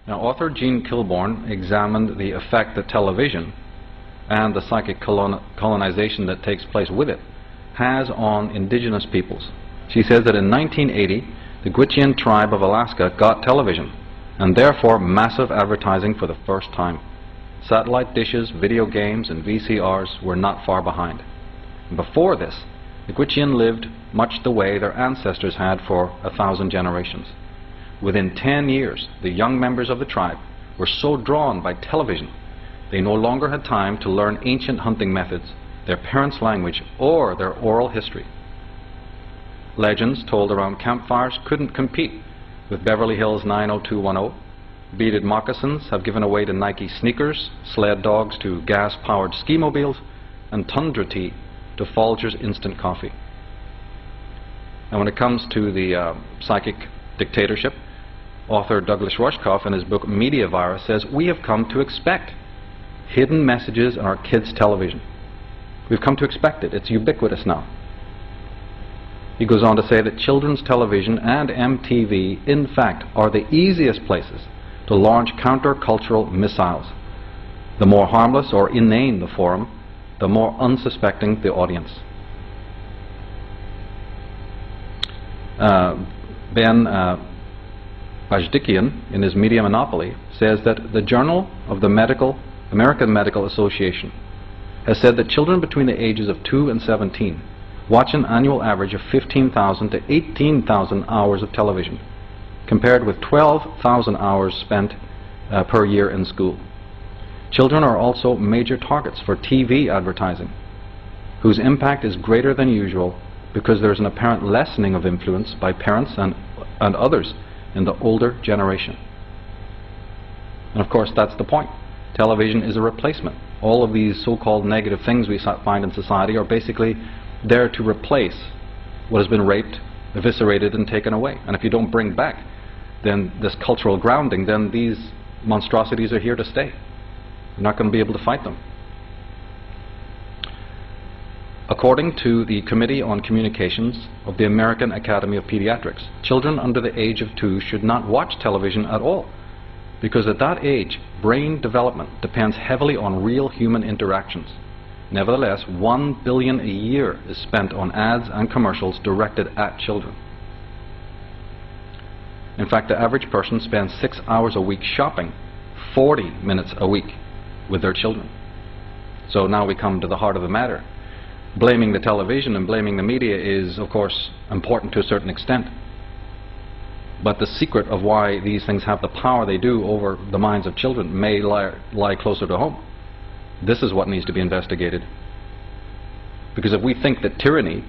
Now, author Jean Kilbourne examined the effect that television and the psychic colonization that takes place with it has on indigenous peoples. She says that in 1980, the Gwich'in tribe of Alaska got television, and therefore massive advertising for the first time. Satellite dishes, video games, and VCRs were not far behind. Before this, the Gwich'in lived much the way their ancestors had for 1,000 generations. Within 10 years, the young members of the tribe were so drawn by television, they no longer had time to learn ancient hunting methods, their parents' language, or their oral history. Legends told around campfires couldn't compete with Beverly Hills 90210. Beaded moccasins have given away to Nike sneakers, sled dogs to gas-powered ski-mobiles, and tundra tea to Folgers instant coffee. And when it comes to the psychic dictatorship, author Douglas Rushkoff in his book Media Virus says, we have come to expect hidden messages in our kids' television. We've come to expect it. It's ubiquitous now. He goes on to say that children's television and MTV, in fact, are the easiest places to launch counter-cultural missiles. The more harmless or inane the forum, the more unsuspecting the audience. Ben Bajdikian, in his Media Monopoly, says that the Journal of the American Medical Association has said that children between the ages of 2 and 17 watch an annual average of 15,000 to 18,000 hours of television, compared with 12,000 hours spent per year in school. Children are also major targets for TV advertising, whose impact is greater than usual because there is an apparent lessening of influence by parents and others in the older generation. And of course, that's the point. Television is a replacement. All of these so-called negative things we find in society are basically there to replace what has been raped, eviscerated, and taken away. And if you don't bring back then this cultural grounding, then these monstrosities are here to stay. You're not going to be able to fight them. According to the Committee on Communications of the American Academy of Pediatrics, children under the age of 2 should not watch television at all, because at that age, brain development depends heavily on real human interactions. Nevertheless, $1 billion a year is spent on ads and commercials directed at children. In fact, the average person spends 6 hours a week shopping, 40 minutes a week with their children. So now we come to the heart of the matter. Blaming the television and blaming the media is, of course, important to a certain extent. But the secret of why these things have the power they do over the minds of children may lie closer to home. This is what needs to be investigated. Because if we think that tyranny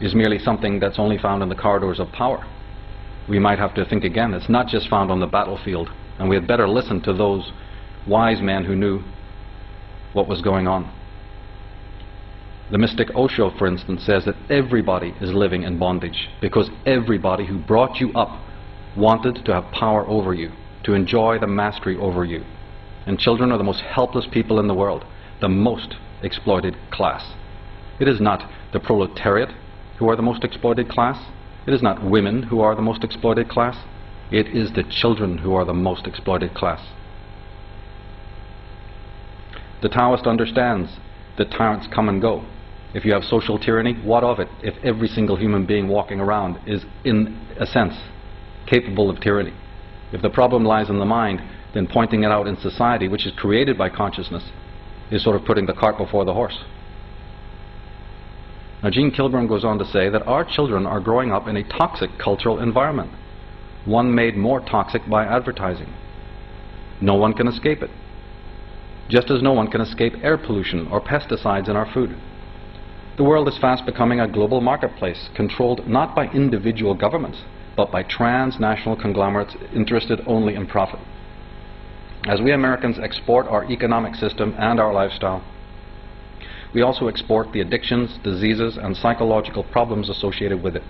is merely something that's only found in the corridors of power, we might have to think again. It's not just found on the battlefield, and we had better listen to those wise men who knew what was going on. The mystic Osho, for instance, says that everybody is living in bondage because everybody who brought you up wanted to have power over you, to enjoy the mastery over you. And children are the most helpless people in the world, the most exploited class. It is not the proletariat who are the most exploited class. It is not women who are the most exploited class. It is the children who are the most exploited class. The Taoist understands that tyrants come and go. If you have social tyranny, what of it if every single human being walking around is, in a sense, capable of tyranny? If the problem lies in the mind, then pointing it out in society, which is created by consciousness, is sort of putting the cart before the horse. Now, Jean Kilbourne goes on to say that our children are growing up in a toxic cultural environment, one made more toxic by advertising. No one can escape it, just as no one can escape air pollution or pesticides in our food. The world is fast becoming a global marketplace, controlled not by individual governments, but by transnational conglomerates interested only in profit. As we Americans export our economic system and our lifestyle, we also export the addictions, diseases, and psychological problems associated with it.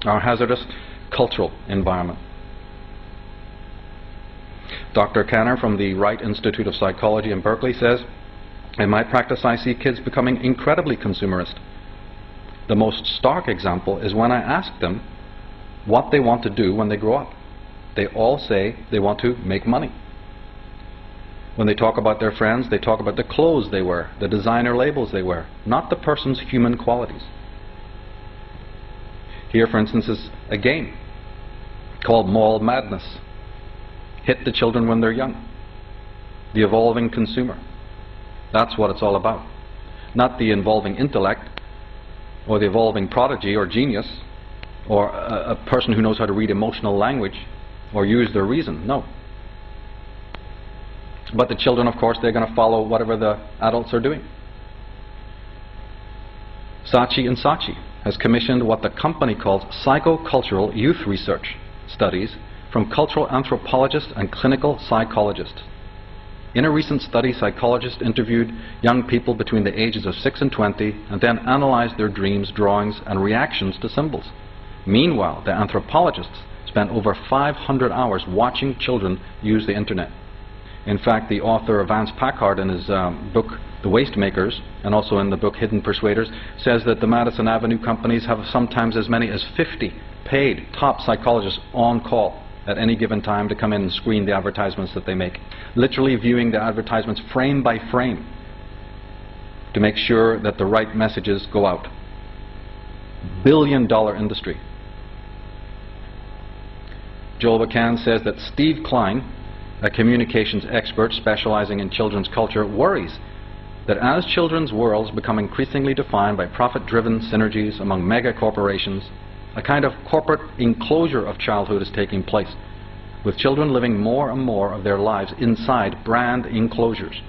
Our hazardous cultural environment. Dr. Kanner from the Wright Institute of Psychology in Berkeley says, in my practice I see kids becoming incredibly consumerist. The most stark example is when I ask them what they want to do when they grow up. they all say they want to make money. When they talk about their friends, they talk about the clothes they wear, the designer labels they wear, not the person's human qualities. Here, for instance, is a game called Mall Madness. Hit the children when they're young. The evolving consumer. That's what it's all about. Not the evolving intellect, or the evolving prodigy or genius, or a person who knows how to read emotional language or use their reason. No. But the children, of course, they're going to follow whatever the adults are doing. Saatchi & Saatchi has commissioned what the company calls psychocultural youth research studies from cultural anthropologists and clinical psychologists. In a recent study, psychologists interviewed young people between the ages of 6 and 20 and then analyzed their dreams, drawings, and reactions to symbols. Meanwhile, the anthropologists spent over 500 hours watching children use the internet. In fact, the author Vance Packard, in his book The Waste Makers, and also in the book Hidden Persuaders, says that the Madison Avenue companies have sometimes as many as 50 paid top psychologists on call at any given time to come in and screen the advertisements that they make, literally viewing the advertisements frame by frame to make sure that the right messages go out. $billion industry. Joel McCann says that Steve Klein, a communications expert specializing in children's culture, worries that as children's worlds become increasingly defined by profit-driven synergies among mega corporations, a kind of corporate enclosure of childhood is taking place, with children living more and more of their lives inside brand enclosures.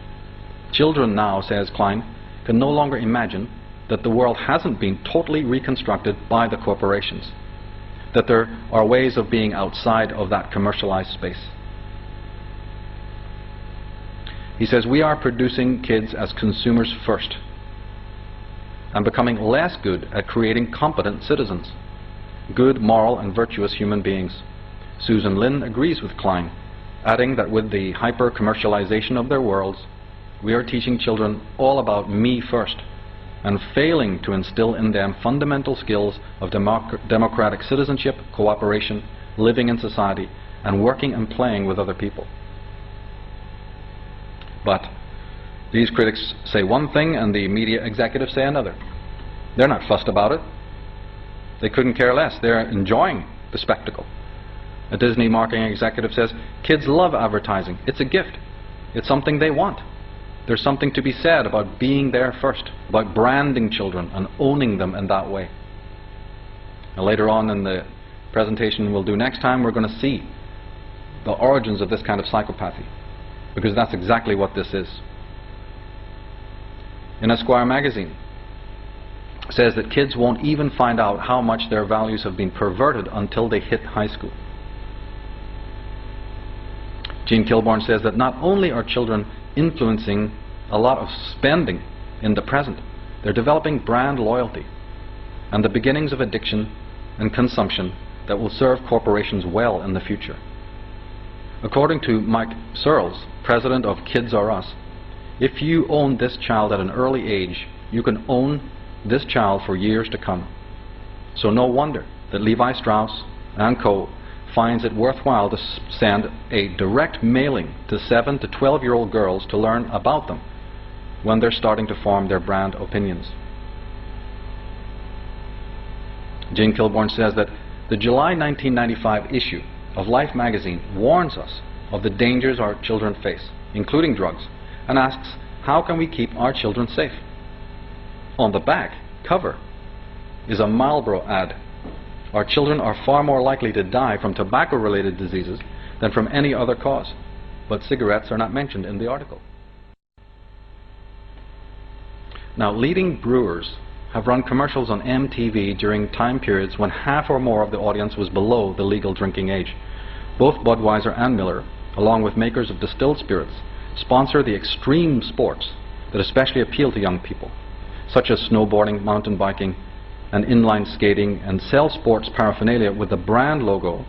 Children now, says Klein, can no longer imagine that the world hasn't been totally reconstructed by the corporations, that there are ways of being outside of that commercialized space. He says we are producing kids as consumers first and becoming less good at creating competent citizens, good, moral, and virtuous human beings. Susan Lin agrees with Klein, adding that with the hyper-commercialization of their worlds, we are teaching children all about me first and failing to instill in them fundamental skills of democratic citizenship, cooperation, living in society, and working and playing with other people. But these critics say one thing and the media executives say another. They're not fussed about it. They couldn't care less. They're enjoying the spectacle. A Disney marketing executive says, kids love advertising. It's a gift. It's something they want. There's something to be said about being there first, about branding children and owning them in that way. Now, later on in the presentation we'll do next time, we're going to see the origins of this kind of psychopathy, because that's exactly what this is. In Esquire magazine, it says that kids won't even find out how much their values have been perverted until they hit high school. Gene Kilborn says that not only are children influencing a lot of spending in the present, they're developing brand loyalty and the beginnings of addiction and consumption that will serve corporations well in the future. According to Mike Searles, president of Kids R Us, if you own this child at an early age, you can own this child for years to come. So no wonder that Levi Strauss and Co. finds it worthwhile to send a direct mailing to 7 to 12-year-old girls to learn about them when they're starting to form their brand opinions. Gene Kilborn says that the July 1995 issue of Life magazine warns us of the dangers our children face, including drugs, and asks, how can we keep our children safe? On the back cover is a Marlboro ad. Our children are far more likely to die from tobacco-related diseases than from any other cause, but cigarettes are not mentioned in the article. Now, leading brewers have run commercials on MTV during time periods when half or more of the audience was below the legal drinking age. Both Budweiser and Miller, along with makers of distilled spirits, sponsor the extreme sports that especially appeal to young people, such as snowboarding, mountain biking, and inline skating, and sell sports paraphernalia with the brand logo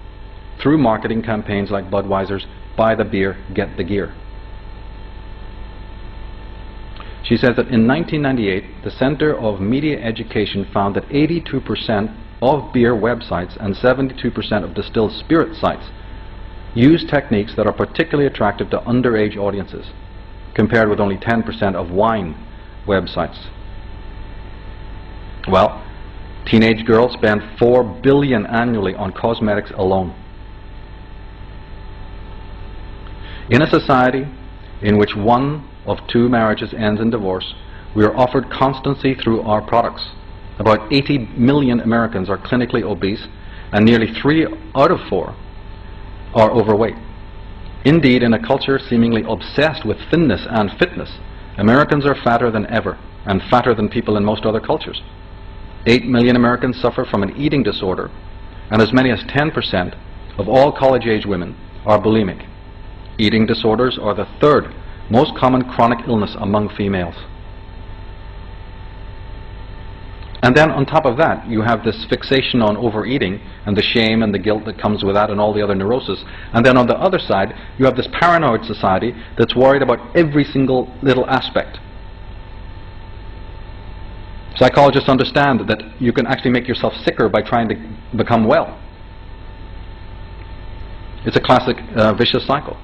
through marketing campaigns like Budweiser's Buy the Beer, Get the Gear. She says that in 1998, the Center of Media Education found that 82% of beer websites and 72% of distilled spirit sites use techniques that are particularly attractive to underage audiences, compared with only 10% of wine websites. Well, teenage girls spend $4 billion annually on cosmetics alone. In a society in which 1 of 2 marriages ends in divorce, we are offered constancy through our products. About 80 million Americans are clinically obese, and nearly 3 out of 4 are overweight. Indeed, in a culture seemingly obsessed with thinness and fitness, Americans are fatter than ever, and fatter than people in most other cultures. 8 million Americans suffer from an eating disorder, and as many as 10% of all college-age women are bulimic. Eating disorders are the 3rd most common chronic illness among females. And then on top of that, you have this fixation on overeating and the shame and the guilt that comes with that and all the other neuroses. And then on the other side, you have this paranoid society that's worried about every single little aspect. Psychologists understand that you can actually make yourself sicker by trying to become well. It's a classic vicious cycle.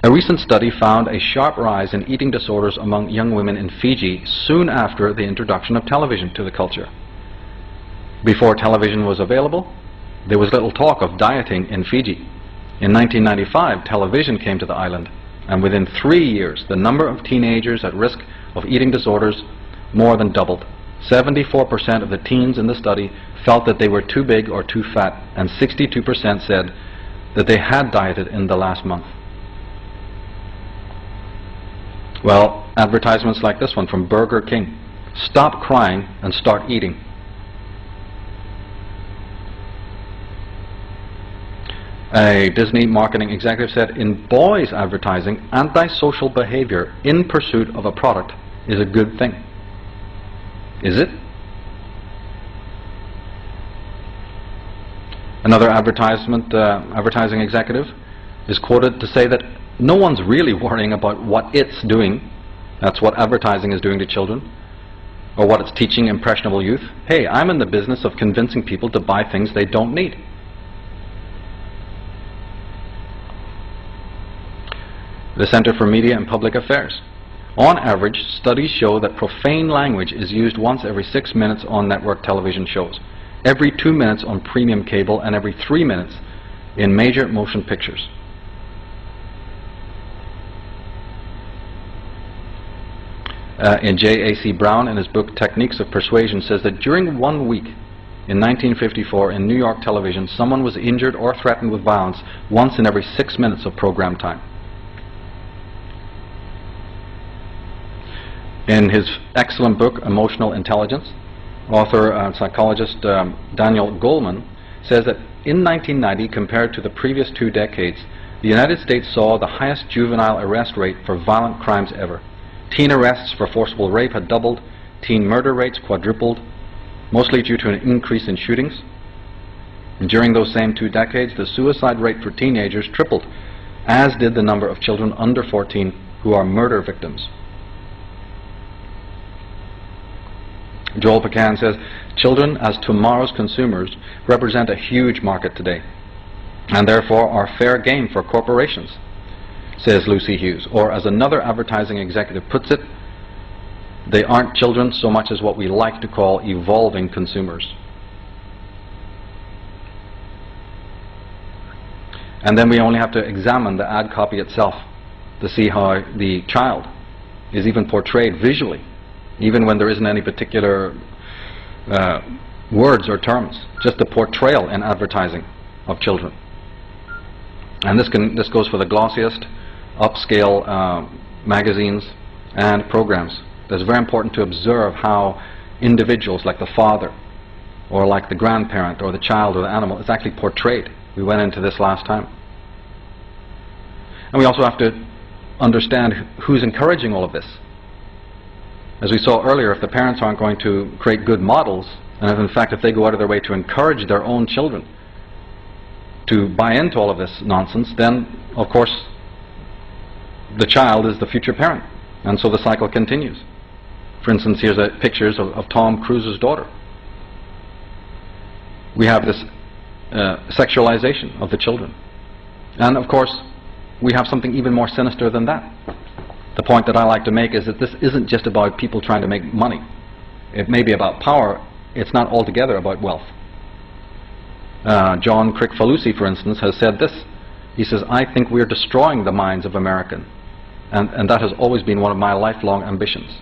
A recent study found a sharp rise in eating disorders among young women in Fiji soon after the introduction of television to the culture. Before television was available, there was little talk of dieting in Fiji. In 1995, television came to the island, and within 3 years, the number of teenagers at risk of eating disorders more than doubled. 74% of the teens in the study felt that they were too big or too fat, and 62% said that they had dieted in the last month. Well, advertisements like this one from Burger King: stop crying and start eating. A Disney marketing executive said, in boys advertising, antisocial behavior in pursuit of a product is a good thing. Is it? Another advertising executive is quoted to say that no one's really worrying about what it's doing. That's what advertising is doing to children, or what it's teaching impressionable youth. Hey, I'm in the business of convincing people to buy things they don't need. The Center for Media and Public Affairs. On average, studies show that profane language is used once every 6 minutes on network television shows, every 2 minutes on premium cable, and every 3 minutes in major motion pictures. In J.A.C. Brown, in his book Techniques of Persuasion, says that during 1 week in 1954 in New York television, someone was injured or threatened with violence once in every 6 minutes of program time. In his excellent book, Emotional Intelligence, author and psychologist Daniel Goleman says that in 1990, compared to the previous 2 decades, the United States saw the highest juvenile arrest rate for violent crimes ever. Teen arrests for forcible rape had doubled, teen murder rates quadrupled, mostly due to an increase in shootings. And during those same 2 decades, the suicide rate for teenagers tripled, as did the number of children under 14 who are murder victims. Joel Pecan says, children as tomorrow's consumers represent a huge market today, and therefore are fair game for corporations, says Lucy Hughes. Or as another advertising executive puts it, they aren't children so much as what we like to call evolving consumers. And then we only have to examine the ad copy itself to see how the child is even portrayed visually, even when there isn't any particular words or terms, just the portrayal in advertising of children. And this goes for the glossiest, upscale magazines and programs. It's very important to observe how individuals like the father or like the grandparent or the child or the animal is actually portrayed. We went into this last time. And we also have to understand who's encouraging all of this. As we saw earlier, if the parents aren't going to create good models, and if in fact if they go out of their way to encourage their own children to buy into all of this nonsense, then of course the child is the future parent, and so the cycle continues. For instance, here's pictures of Tom Cruise's daughter. We have this sexualization of the children. And of course, we have something even more sinister than that. The point that I like to make is that this isn't just about people trying to make money. It may be about power. It's not altogether about wealth. John Crick-Falusi, for instance, has said this. He says, "I think we're destroying the minds of Americans, and that has always been one of my lifelong ambitions."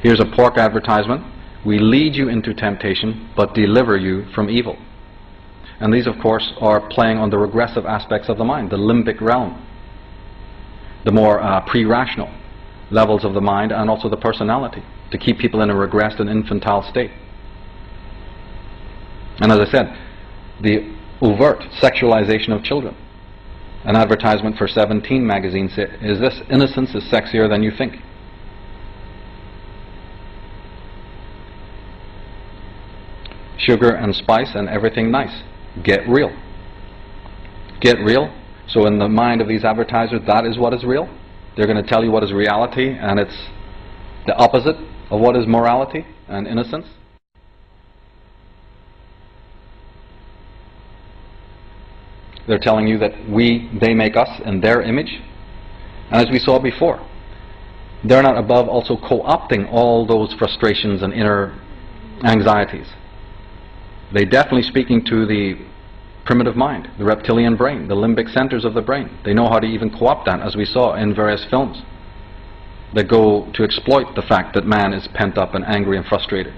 Here's a pork advertisement. "We lead you into temptation, but deliver you from evil." And these, of course, are playing on the regressive aspects of the mind, the limbic realm, the more pre-rational levels of the mind, and also the personality, to keep people in a regressed and infantile state. And as I said, the overt sexualization of children. An advertisement for 17 magazine is this: "Innocence is sexier than you think." Sugar and spice and everything nice. Get real. Get real. So in the mind of these advertisers, that is what is real. They're going to tell you what is reality, and it's the opposite of what is morality and innocence. They're telling you that they make us in their image. And as we saw before, they're not above also co-opting all those frustrations and inner anxieties. They're definitely speaking to the primitive mind, the reptilian brain, the limbic centers of the brain. They know how to even co-opt that, as we saw in various films that go to exploit the fact that man is pent up and angry and frustrated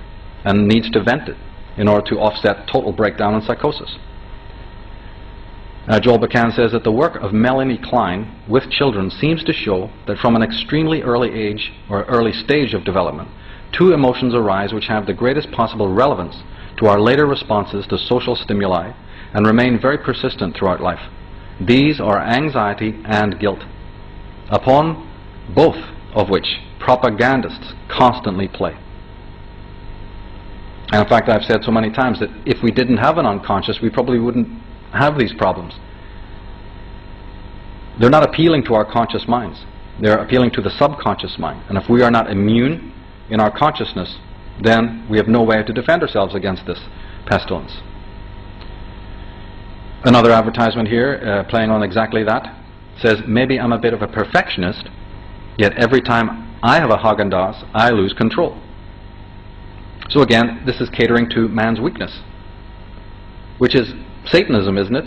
and needs to vent it in order to offset total breakdown and psychosis. Joel Buchan says that the work of Melanie Klein with children seems to show that from an extremely early age or early stage of development, two emotions arise which have the greatest possible relevance to our later responses to social stimuli and remain very persistent throughout life. These are anxiety and guilt, upon both of which propagandists constantly play. And in fact, I've said so many times that if we didn't have an unconscious, we probably wouldn't have these problems. They're not appealing to our conscious minds. They're appealing to the subconscious mind. And if we are not immune in our consciousness, then we have no way to defend ourselves against this pestilence. Another advertisement here, playing on exactly that, says, "Maybe I'm a bit of a perfectionist, yet every time I have a Haagen-Dazs, I lose control." So again, this is catering to man's weakness, which is Satanism, isn't it?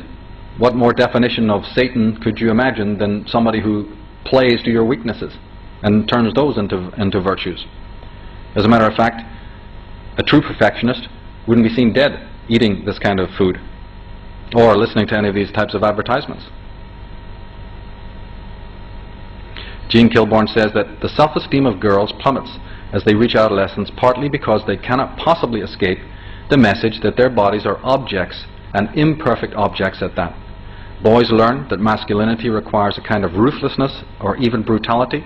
What more definition of Satan could you imagine than somebody who plays to your weaknesses and turns those into virtues? As a matter of fact, a true perfectionist wouldn't be seen dead eating this kind of food or listening to any of these types of advertisements. Jean Kilbourne says that the self-esteem of girls plummets as they reach adolescence, partly because they cannot possibly escape the message that their bodies are objects, and imperfect objects at that. Boys learn that masculinity requires a kind of ruthlessness or even brutality,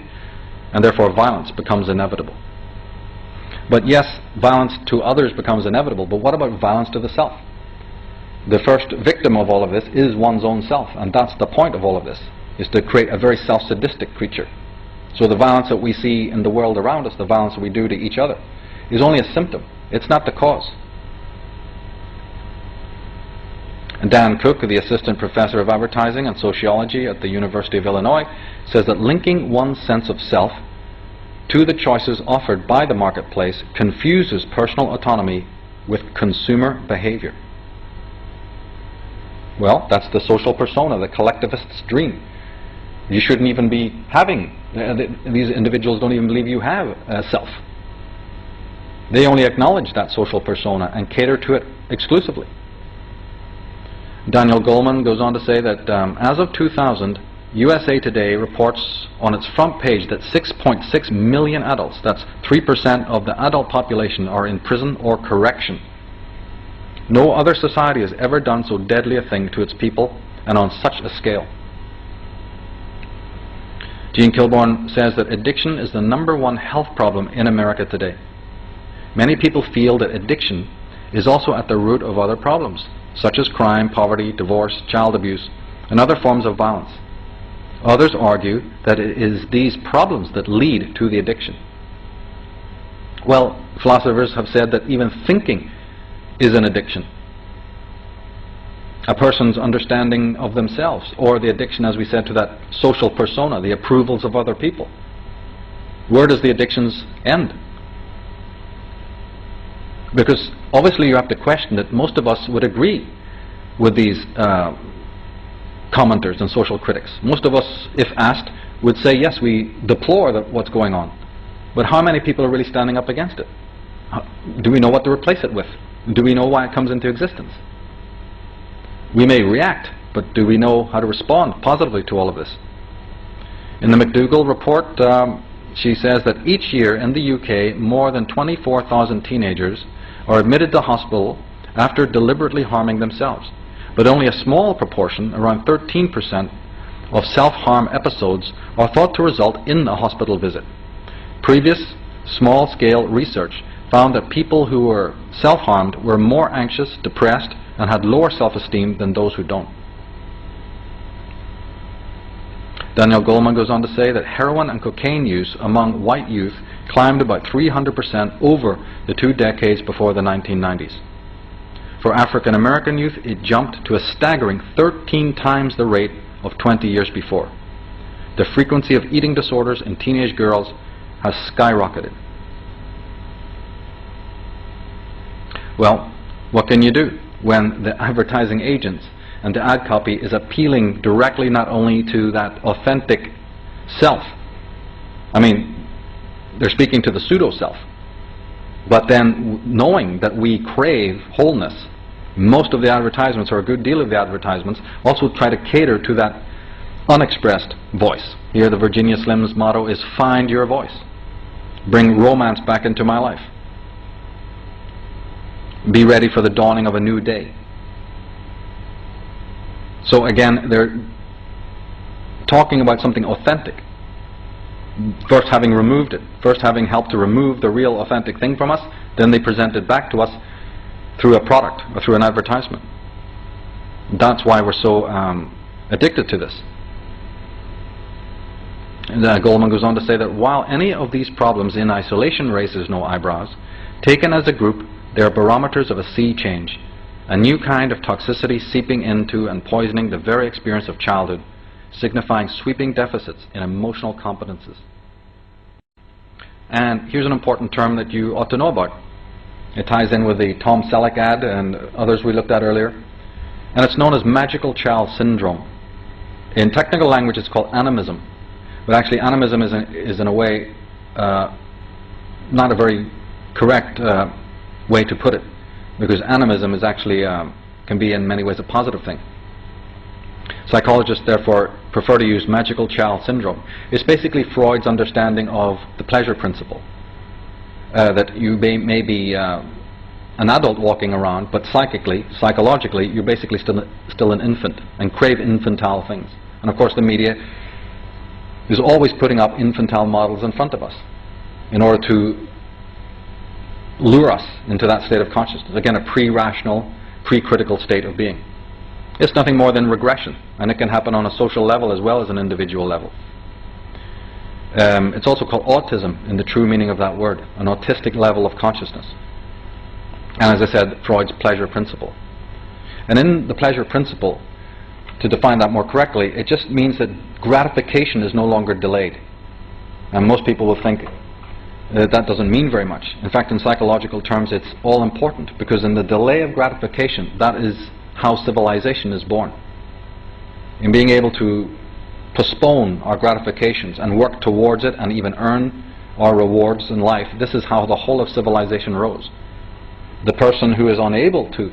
and therefore violence becomes inevitable. But yes, violence to others becomes inevitable, but what about violence to the self? The first victim of all of this is one's own self, and that's the point of all of this, is to create a very self-sadistic creature. So the violence that we see in the world around us, the violence that we do to each other, is only a symptom. It's not the cause. And Dan Cook, the assistant professor of advertising and sociology at the University of Illinois, says that linking one's sense of self to the choices offered by the marketplace confuses personal autonomy with consumer behavior. Well, that's the social persona, the collectivist's dream. You shouldn't even be having, these individuals don't even believe you have a self. They only acknowledge that social persona and cater to it exclusively. Daniel Goleman goes on to say that as of 2000, USA Today reports on its front page that 6.6 million adults, that's 3% of the adult population, are in prison or correction. No other society has ever done so deadly a thing to its people and on such a scale. Jean Kilbourne says that addiction is the #1 health problem in America today. Many people feel that addiction is also at the root of other problems, such as crime, poverty, divorce, child abuse, and other forms of violence. Others argue that it is these problems that lead to the addiction. Well, philosophers have said that even thinking is an addiction. A person's understanding of themselves, or the addiction, as we said, to that social persona, the approvals of other people. Where does the addictions end? Because obviously you have to question that most of us would agree with these commenters and social critics. Most of us, if asked, would say, yes, we deplore what's going on. But how many people are really standing up against it? Do we know what to replace it with? Do we know why it comes into existence? We may react, but do we know how to respond positively to all of this? In the McDougall report, she says that each year in the UK, more than 24,000 teenagers are admitted to hospital after deliberately harming themselves. But only a small proportion, around 13%, of self-harm episodes are thought to result in a hospital visit. Previous small-scale research found that people who were self-harmed were more anxious, depressed, and had lower self-esteem than those who don't. Daniel Goleman goes on to say that heroin and cocaine use among white youth climbed about 300% over the 2 decades before the 1990s. For African American youth, it jumped to a staggering 13 times the rate of 20 years before. The frequency of eating disorders in teenage girls has skyrocketed. Well, what can you do when the advertising agents and the ad copy is appealing directly not only to that authentic self, I mean, they're speaking to the pseudo-self, but then knowing that we crave wholeness, most of the advertisements, or a good deal of the advertisements, also try to cater to that unexpressed voice. Here the Virginia Slims motto is, find your voice. Bring romance back into my life. Be ready for the dawning of a new day. So again, they're talking about something authentic. First having removed it, first having helped to remove the real authentic thing from us, then they present it back to us through a product or through an advertisement. That's why we're so addicted to this. And Goleman goes on to say that while any of these problems in isolation raises no eyebrows, taken as a group, they are barometers of a sea change, a new kind of toxicity seeping into and poisoning the very experience of childhood, signifying sweeping deficits in emotional competences. And here's an important term that you ought to know about. It ties in with the Tom Selleck ad and others we looked at earlier, and it's known as magical child syndrome. In technical language it's called animism, but actually animism is in a way not a very correct way to put it, because animism is actually can be in many ways a positive thing. Psychologists therefore prefer to use magical child syndrome. It's basically Freud's understanding of the pleasure principle, that you may be an adult walking around, but psychologically you're basically still an infant and crave infantile things. And of course the media is always putting up infantile models in front of us in order to lure us into that state of consciousness. Again, a pre-rational, pre-critical state of being. It's nothing more than regression, and it can happen on a social level as well as an individual level. It's also called autism in the true meaning of that word, an autistic level of consciousness. And as I said, Freud's pleasure principle. And in the pleasure principle, to define that more correctly, it just means that gratification is no longer delayed. And most people will think that doesn't mean very much. In fact, in psychological terms, it's all important, because in the delay of gratification, that is how civilization is born. In being able to postpone our gratifications and work towards it and even earn our rewards in life, this is how the whole of civilization rose. The person who is unable to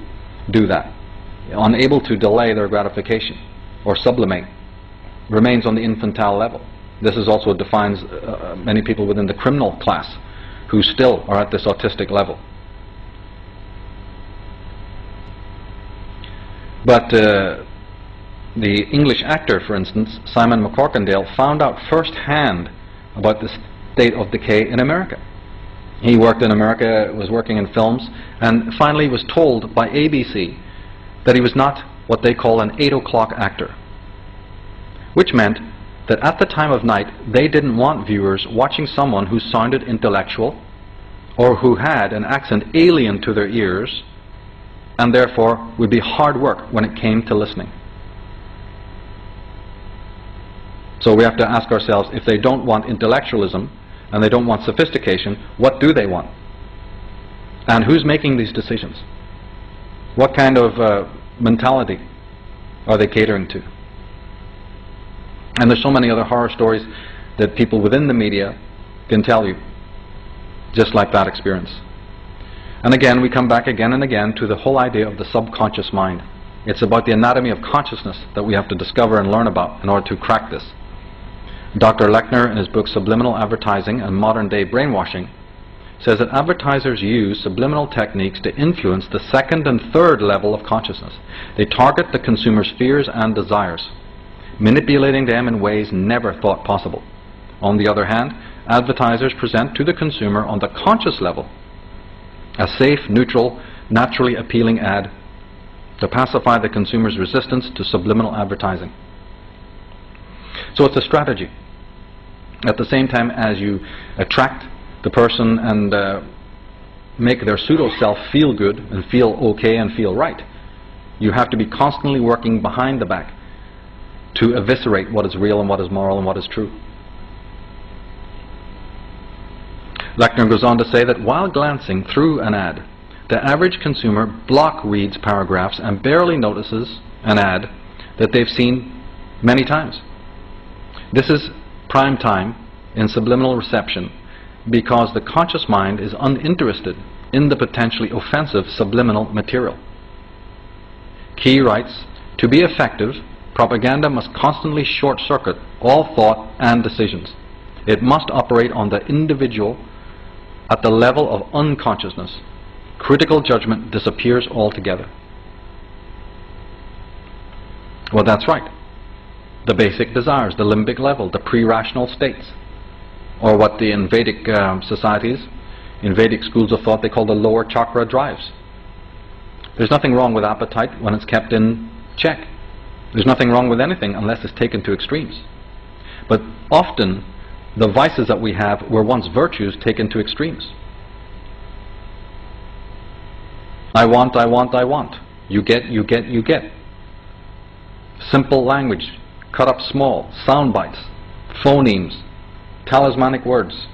do that, unable to delay their gratification or sublimate, remains on the infantile level. This is also defines many people within the criminal class who still are at this autistic level. But the English actor, for instance, Simon McCorkindale, found out firsthand about the state of decay in America. He worked in America, was working in films, and finally was told by ABC that he was not what they call an 8 o'clock actor, which meant that at the time of night they didn't want viewers watching someone who sounded intellectual or who had an accent alien to their ears, and therefore would be hard work when it came to listening. So we have to ask ourselves, if they don't want intellectualism and they don't want sophistication, what do they want? And who's making these decisions? What kind of mentality are they catering to? And there's so many other horror stories that people within the media can tell you, just like that experience. And again, we come back again and again to the whole idea of the subconscious mind. It's about the anatomy of consciousness that we have to discover and learn about in order to crack this. Dr. Lechner, in his book Subliminal Advertising and Modern Day Brainwashing, says that advertisers use subliminal techniques to influence the second and third level of consciousness. They target the consumer's fears and desires, manipulating them in ways never thought possible. On the other hand, advertisers present to the consumer on the conscious level a safe, neutral, naturally appealing ad to pacify the consumer's resistance to subliminal advertising. So it's a strategy. At the same time as you attract the person and make their pseudo-self feel good and feel okay and feel right, you have to be constantly working behind the back to eviscerate what is real and what is moral and what is true. Lechner goes on to say that while glancing through an ad, the average consumer block reads paragraphs and barely notices an ad that they've seen many times. This is prime time in subliminal reception because the conscious mind is uninterested in the potentially offensive subliminal material. Key writes, "To be effective, propaganda must constantly short-circuit all thought and decisions. It must operate on the individual at the level of unconsciousness. Critical judgment disappears altogether." Well, that's right. The basic desires, the limbic level, the pre-rational states, or what the in Vedic societies, in Vedic schools of thought, they call the lower chakra drives. There's nothing wrong with appetite when it's kept in check. There's nothing wrong with anything unless it's taken to extremes. But often, the vices that we have were once virtues taken to extremes. I want, I want, I want. You get, you get, you get. Simple language, cut up small, sound bites, phonemes, talismanic words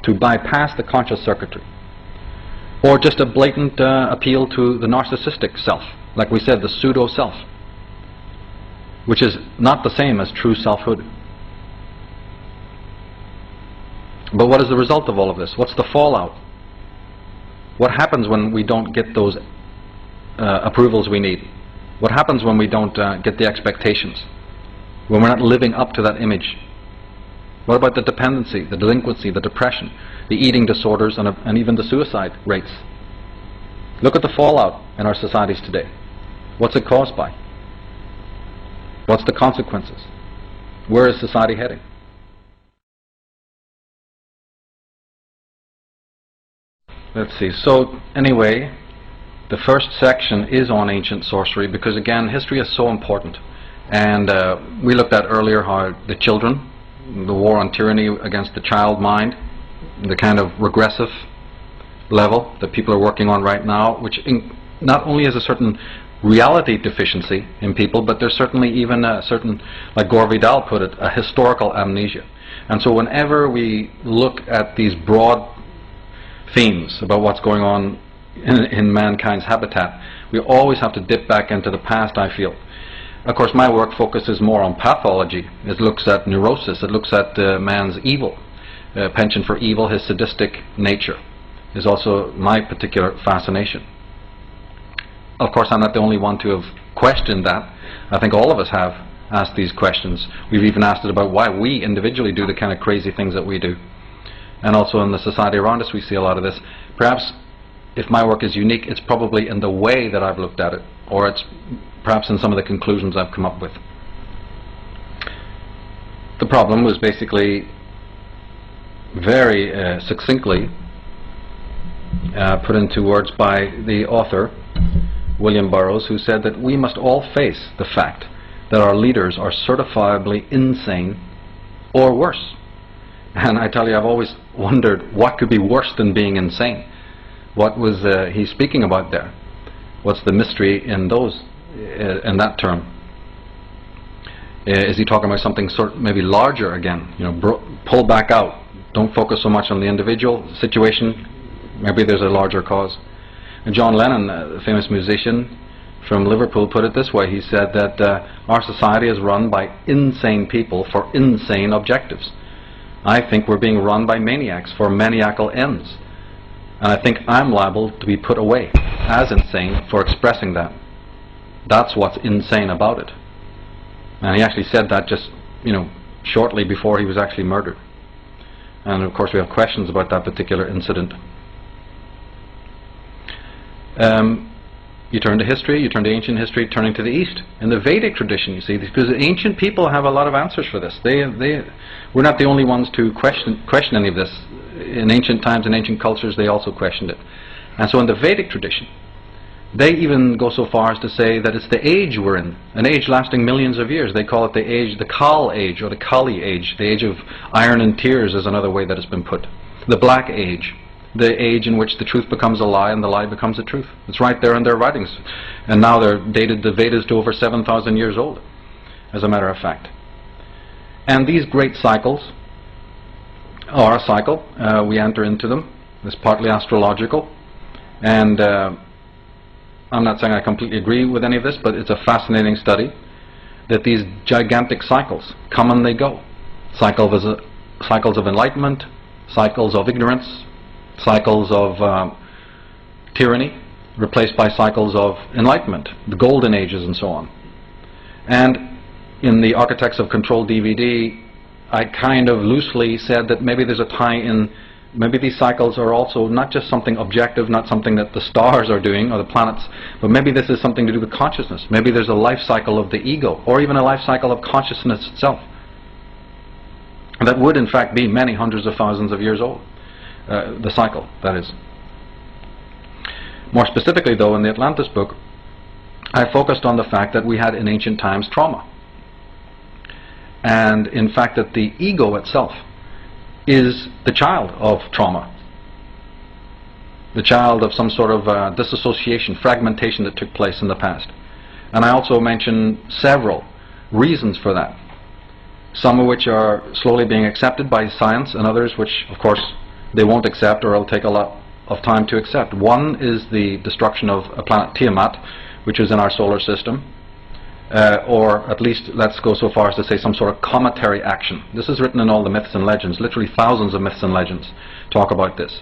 to bypass the conscious circuitry. Or just a blatant appeal to the narcissistic self, like we said, the pseudo-self, which is not the same as true selfhood. But what is the result of all of this? What's the fallout? What happens when we don't get those approvals we need? What happens when we don't get the expectations? When we're not living up to that image? What about the dependency, the delinquency, the depression, the eating disorders, and even the suicide rates? Look at the fallout in our societies today. What's it caused by? What's the consequences? Where is society heading? Let's see. So anyway, the first section is on ancient sorcery because, again, history is so important. And we looked at earlier how the children, the war on tyranny against the child mind, the kind of regressive level that people are working on right now, which not only is a certain reality deficiency in people, but there's certainly even a certain, like Gore Vidal put it, a historical amnesia. And so whenever we look at these broad themes about what's going on in mankind's habitat, we always have to dip back into the past, I feel. Of course, my work focuses more on pathology. It looks at neurosis. It looks at man's evil, penchant for evil, his sadistic nature is also my particular fascination. Of course, I'm not the only one to have questioned that. I think all of us have asked these questions. We've even asked it about why we individually do the kind of crazy things that we do. And also in the society around us we see a lot of this. Perhaps if my work is unique, it's probably in the way that I've looked at it, or it's perhaps in some of the conclusions I've come up with. The problem was basically very succinctly put into words by the author, William Burroughs, who said that we must all face the fact that our leaders are certifiably insane or worse. And I tell you, I've always wondered what could be worse than being insane. What was he speaking about there? What's the mystery in that term? Is he talking about something maybe larger again? You know, pull back out. Don't focus so much on the individual situation. Maybe there's a larger cause. And John Lennon, the famous musician from Liverpool, put it this way. He said that our society is run by insane people for insane objectives. I think we're being run by maniacs for maniacal ends. And I think I'm liable to be put away as insane for expressing that. That's what's insane about it. And he actually said that just, shortly before he was actually murdered. And of course we have questions about that particular incident. You turn to history, you turn to ancient history, turning to the East. In the Vedic tradition, you see, because the ancient people have a lot of answers for this. We're not the only ones to question any of this. In ancient times, in ancient cultures, they also questioned it. And so in the Vedic tradition, they even go so far as to say that it's the age we're in, an age lasting millions of years. They call it the age, the Kal age, or the Kali age. The age of iron and tears is another way that it's been put. The Black Age. The age in which the truth becomes a lie and the lie becomes a truth. It's right there in their writings. And now they're dated, the Vedas, to over 7,000 years old, as a matter of fact. And these great cycles are a cycle. We enter into them. It's partly astrological. And I'm not saying I completely agree with any of this, but it's a fascinating study that these gigantic cycles come and they go. Cycles of enlightenment, cycles of ignorance, cycles of tyranny, replaced by cycles of enlightenment, the golden ages and so on. And in the Architects of Control DVD, I kind of loosely said that maybe there's a tie-in, maybe these cycles are also not just something objective, not something that the stars are doing or the planets, but maybe this is something to do with consciousness. Maybe there's a life cycle of the ego, or even a life cycle of consciousness itself. That would in fact be many hundreds of thousands of years old. The cycle, that is. More specifically though, in the Atlantis book, I focused on the fact that we had in ancient times trauma. And in fact that the ego itself is the child of trauma. The child of some sort of disassociation, fragmentation that took place in the past. And I also mentioned several reasons for that. Some of which are slowly being accepted by science, and others which, of course, they won't accept, or it'll take a lot of time to accept. One is the destruction of a planet Tiamat, which is in our solar system, or at least let's go so far as to say some sort of cometary action. This is written in all the myths and legends. Literally thousands of myths and legends talk about this.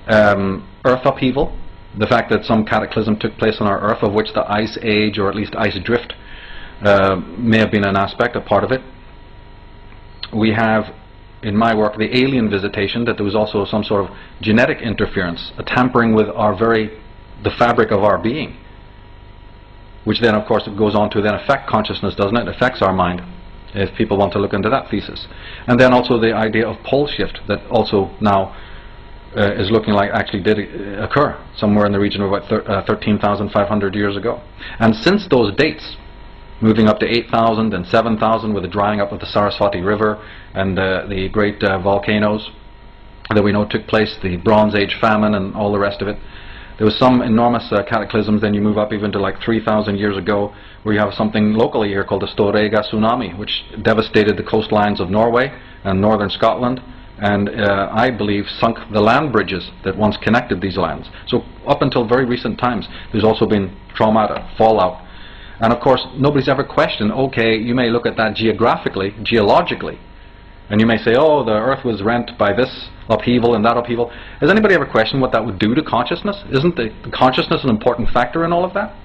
Earth upheaval, the fact that some cataclysm took place on our Earth, of which the ice age, or at least ice drift, may have been an aspect, a part of it. We have, in my work, the alien visitation, that there was also some sort of genetic interference, a tampering with the fabric of our being, which then of course it goes on to then affect consciousness, doesn't it? It affects our mind, if people want to look into that thesis. And then also the idea of pole shift, that also now is looking like actually did occur somewhere in the region of about 13,500 years ago. And since those dates, moving up to 8,000 and 7,000 with the drying up of the Saraswati River and the great volcanoes that we know took place, the Bronze Age famine and all the rest of it. There was some enormous cataclysms. Then you move up even to like 3,000 years ago, where you have something locally here called the Storegga tsunami, which devastated the coastlines of Norway and northern Scotland, and I believe sunk the land bridges that once connected these lands. So up until very recent times, there's also been trauma, fallout. And of course, nobody's ever questioned, okay, you may look at that geographically, geologically, and you may say, oh, the Earth was rent by this upheaval and that upheaval. Has anybody ever questioned what that would do to consciousness? Isn't the consciousness an important factor in all of that?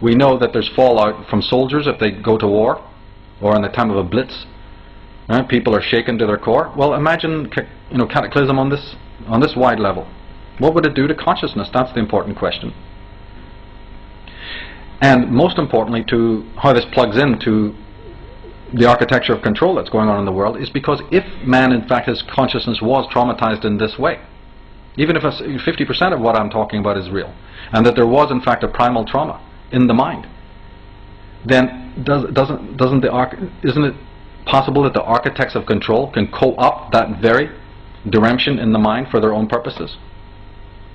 We know that there's fallout from soldiers if they go to war, or in the time of a blitz. Right? People are shaken to their core. Well, imagine cataclysm on this wide level. What would it do to consciousness? That's the important question. And most importantly, to how this plugs into the architecture of control that's going on in the world, is because if man, in fact, his consciousness was traumatized in this way, even if 50% of what I'm talking about is real, and that there was, in fact, a primal trauma in the mind, then isn't it possible that the architects of control can co-opt that very deremption in the mind for their own purposes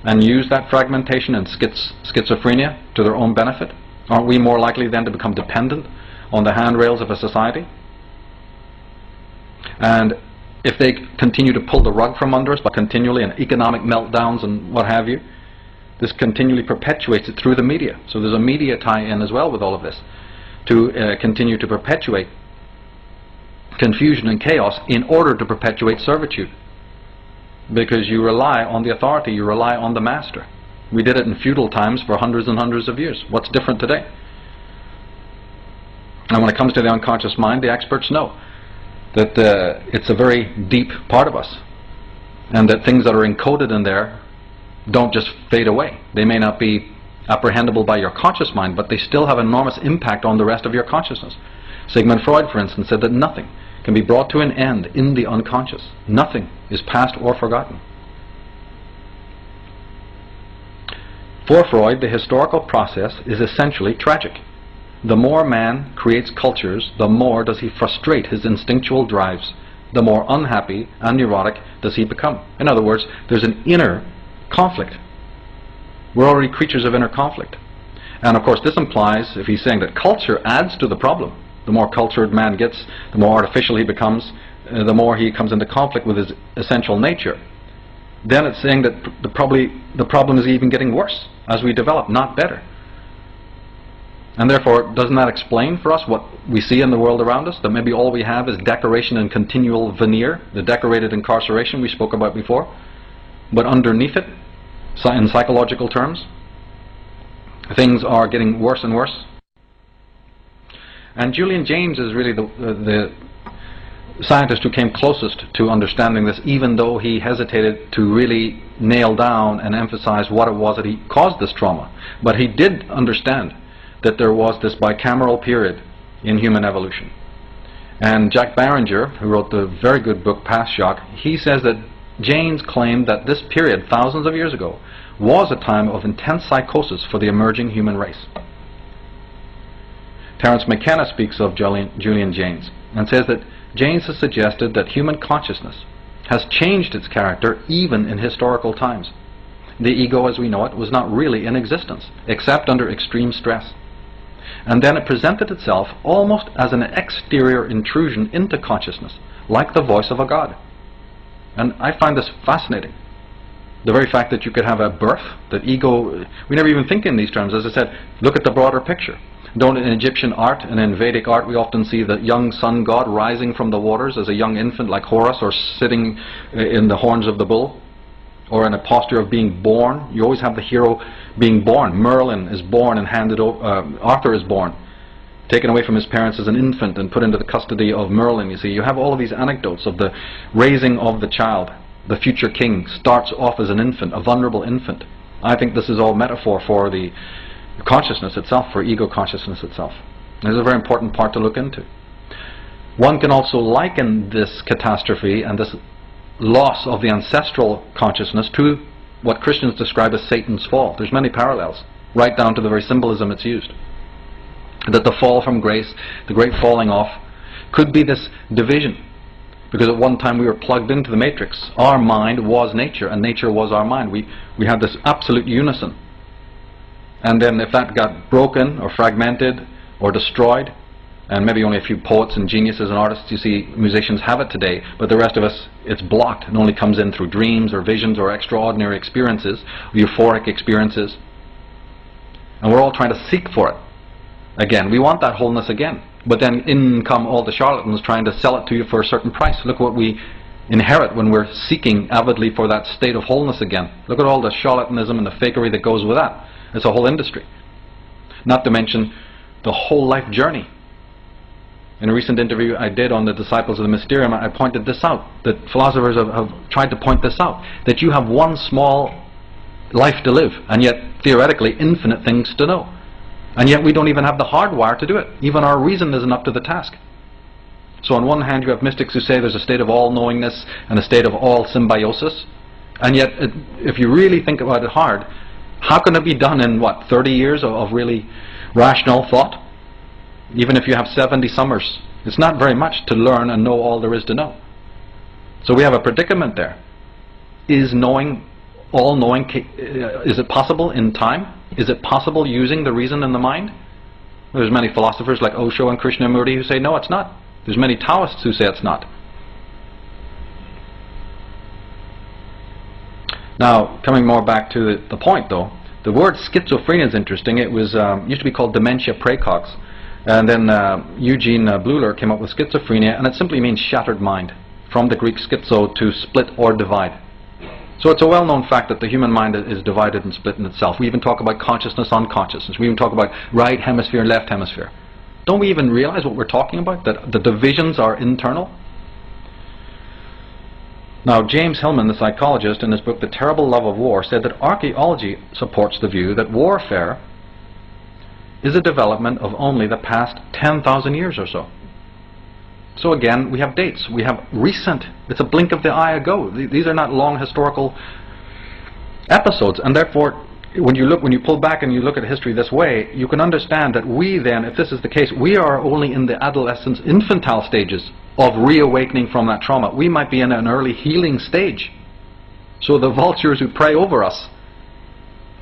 and use that fragmentation and schizophrenia to their own benefit? Aren't we more likely then to become dependent on the handrails of a society? And if they continue to pull the rug from under us by continually and economic meltdowns and what have you, this continually perpetuates it through the media. So there's a media tie-in as well with all of this to continue to perpetuate confusion and chaos in order to perpetuate servitude. Because you rely on the authority, you rely on the master. We did it in feudal times for hundreds and hundreds of years. What's different today? And when it comes to the unconscious mind, the experts know that it's a very deep part of us, and that things that are encoded in there don't just fade away. They may not be apprehendable by your conscious mind, but they still have enormous impact on the rest of your consciousness. Sigmund Freud, for instance, said that nothing can be brought to an end in the unconscious. Nothing is past or forgotten. For Freud, the historical process is essentially tragic. The more man creates cultures, the more does he frustrate his instinctual drives. The more unhappy and neurotic does he become. In other words, there's an inner conflict. We're already creatures of inner conflict. And of course this implies, if he's saying that culture adds to the problem, the more cultured man gets, the more artificial he becomes, the more he comes into conflict with his essential nature, then it's saying that the problem is even getting worse as we develop, not better. And therefore, doesn't that explain for us what we see in the world around us? That maybe all we have is decoration and continual veneer, the decorated incarceration we spoke about before, but underneath it, in psychological terms, things are getting worse and worse. And Julian Jaynes is really the scientist who came closest to understanding this, even though he hesitated to really nail down and emphasize what it was that he caused this trauma. But he did understand that there was this bicameral period in human evolution. And Jack Barringer, who wrote the very good book Past Shock, he says that Jaynes claimed that this period, thousands of years ago, was a time of intense psychosis for the emerging human race. Terence McKenna speaks of Julian Jaynes and says that Jaynes has suggested that human consciousness has changed its character even in historical times. The ego as we know it was not really in existence, except under extreme stress. And then it presented itself almost as an exterior intrusion into consciousness, like the voice of a god. And I find this fascinating. The very fact that you could have a birth, that ego, we never even think in these terms. As I said, look at the broader picture. Don't in Egyptian art and in Vedic art we often see the young sun god rising from the waters as a young infant like Horus, or sitting in the horns of the bull, or in a posture of being born. You always have the hero being born. Merlin is born and handed over, Arthur is born, taken away from his parents as an infant and put into the custody of Merlin. You see, you have all of these anecdotes of the raising of the child. The future king starts off as an infant, a vulnerable infant. I think this is all metaphor for the consciousness itself, for ego consciousness itself. This is a very important part to look into. One can also liken this catastrophe and this loss of the ancestral consciousness to what Christians describe as Satan's fall. There's many parallels, right down to the very symbolism it's used. That the fall from grace, the great falling off, could be this division. Because at one time we were plugged into the matrix. Our mind was nature, and nature was our mind. We had this absolute unison. And then if that got broken or fragmented or destroyed, and maybe only a few poets and geniuses and artists, you see, musicians have it today, but the rest of us, it's blocked. It only comes in through dreams or visions or extraordinary experiences, euphoric experiences. And we're all trying to seek for it again. We want that wholeness again. But then in come all the charlatans trying to sell it to you for a certain price. Look what we inherit when we're seeking avidly for that state of wholeness again. Look at all the charlatanism and the fakery that goes with that. It's a whole industry. Not to mention the whole life journey. In a recent interview I did on the Disciples of the Mysterium, I pointed this out, that philosophers have tried to point this out, that you have one small life to live, and yet theoretically infinite things to know. And yet we don't even have the hardwire to do it. Even our reason isn't up to the task. So on one hand you have mystics who say there's a state of all-knowingness and a state of all-symbiosis, and yet if you really think about it hard, how can it be done in, what, 30 years of really rational thought? Even if you have 70 summers, it's not very much to learn and know all there is to know. So we have a predicament there. is knowing, all-knowing, is it possible in time? Is it possible using the reason and the mind? There's many philosophers like Osho and Krishnamurti who say, no, it's not. There's many Taoists who say it's not. Now, coming more back to the point, though, the word schizophrenia is interesting. It was used to be called dementia praecox, and then Eugene Bleuler came up with schizophrenia, and it simply means shattered mind, from the Greek schizo, to split or divide. So it's a well-known fact that the human mind is divided and split in itself. We even talk about consciousness, unconsciousness. We even talk about right hemisphere, left hemisphere. Don't we even realize what we're talking about, that the divisions are internal? Now, James Hillman, the psychologist, in his book The Terrible Love of War, said that archaeology supports the view that warfare is a development of only the past 10,000 years or so. So again, we have dates. We have recent. It's a blink of the eye ago. These are not long historical episodes, and therefore, when you pull back and you look at history this way, you can understand that we then, if this is the case, we are only in the adolescence, infantile stages of reawakening from that trauma. We might be in an early healing stage. So the vultures who prey over us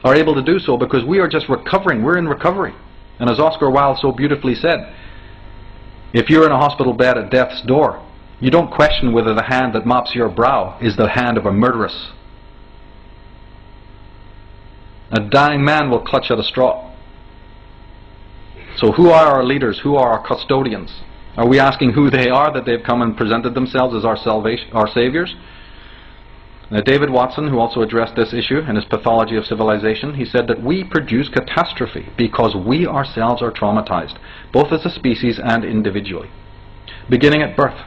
are able to do so because we are just recovering. We're in recovery. And as Oscar Wilde so beautifully said, if you're in a hospital bed at death's door, you don't question whether the hand that mops your brow is the hand of a murderess. A dying man will clutch at a straw. So who are our leaders? Who are our custodians? Are we asking who they are, that they've come and presented themselves as our salvation, our saviors? Now, David Watson, who also addressed this issue in his Pathology of Civilization, he said that we produce catastrophe because we ourselves are traumatized, both as a species and individually, beginning at birth,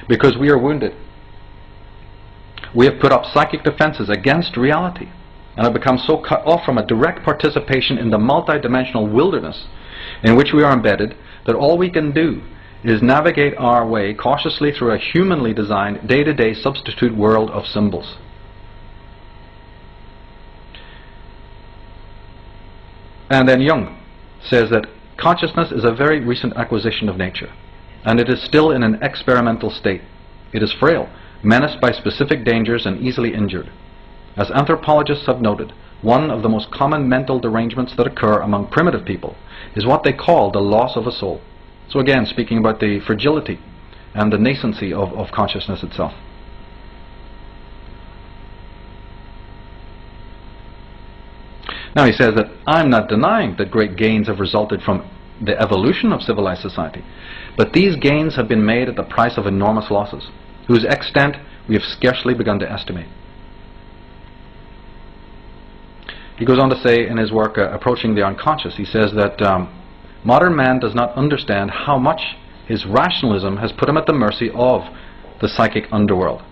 because we are wounded. We have put up psychic defenses against reality and have become so cut off from a direct participation in the multidimensional wilderness in which we are embedded that all we can do is navigate our way cautiously through a humanly designed day-to-day substitute world of symbols. And then Jung says that consciousness is a very recent acquisition of nature, and it is still in an experimental state. It is frail, menaced by specific dangers and easily injured. As anthropologists have noted, one of the most common mental derangements that occur among primitive people is what they call the loss of a soul. So again, speaking about the fragility and the nascency of consciousness itself. Now he says that I'm not denying that great gains have resulted from the evolution of civilized society, but these gains have been made at the price of enormous losses, whose extent we have scarcely begun to estimate. He goes on to say in his work, Approaching the Unconscious, he says that modern man does not understand how much his rationalism has put him at the mercy of the psychic underworld.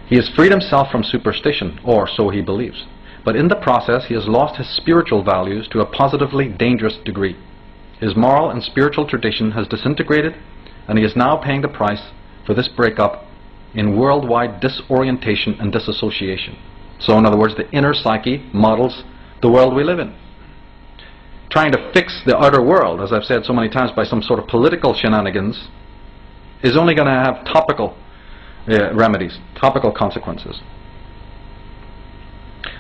He has freed himself from superstition, or so he believes, but in the process he has lost his spiritual values to a positively dangerous degree. His moral and spiritual tradition has disintegrated, and he is now paying the price for this breakup in worldwide disorientation and disassociation. So in other words, the inner psyche models the world we live in. Trying to fix the outer world, as I've said so many times, by some sort of political shenanigans is only going to have topical remedies, topical consequences.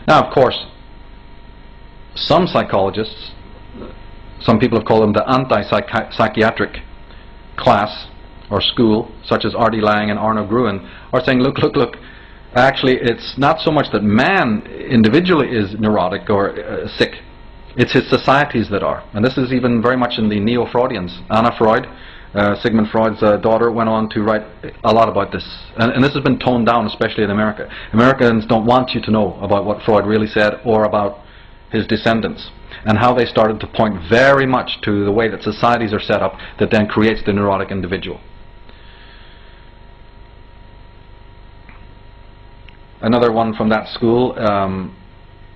Now, of course, some psychologists, some people have called them the anti-psychiatric class or school, such as R.D. Laing and Arno Gruen, are saying, look, actually it's not so much that man individually is neurotic or sick, it's his societies that are. And this is even very much in the neo-Freudians. Anna Freud, Sigmund Freud's daughter, went on to write a lot about this. And this has been toned down, especially in America. Americans don't want you to know about what Freud really said or about his descendants, and how they started to point very much to the way that societies are set up that then creates the neurotic individual. Another one from that school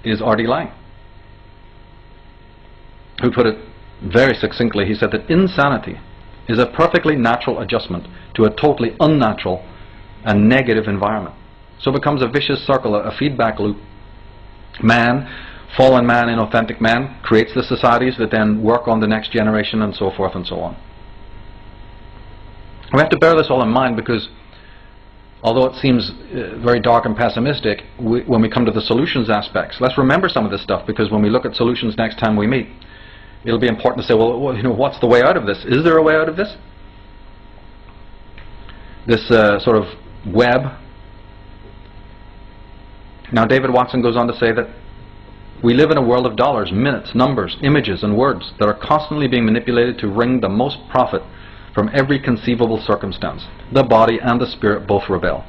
is R.D. Laing, who put it very succinctly. He said that insanity is a perfectly natural adjustment to a totally unnatural and negative environment. So it becomes a vicious circle, a feedback loop. Man, fallen man, inauthentic man, creates the societies that then work on the next generation, and so forth and so on. We have to bear this all in mind, because although it seems very dark and pessimistic, when we come to the solutions aspects, let's remember some of this stuff, because when we look at solutions next time we meet, it'll be important to say, well, you know, what's the way out of this? Is there a way out of this? This sort of web. Now, David Watson goes on to say that we live in a world of dollars, minutes, numbers, images, and words that are constantly being manipulated to wring the most profit from every conceivable circumstance. The body and the spirit both rebel.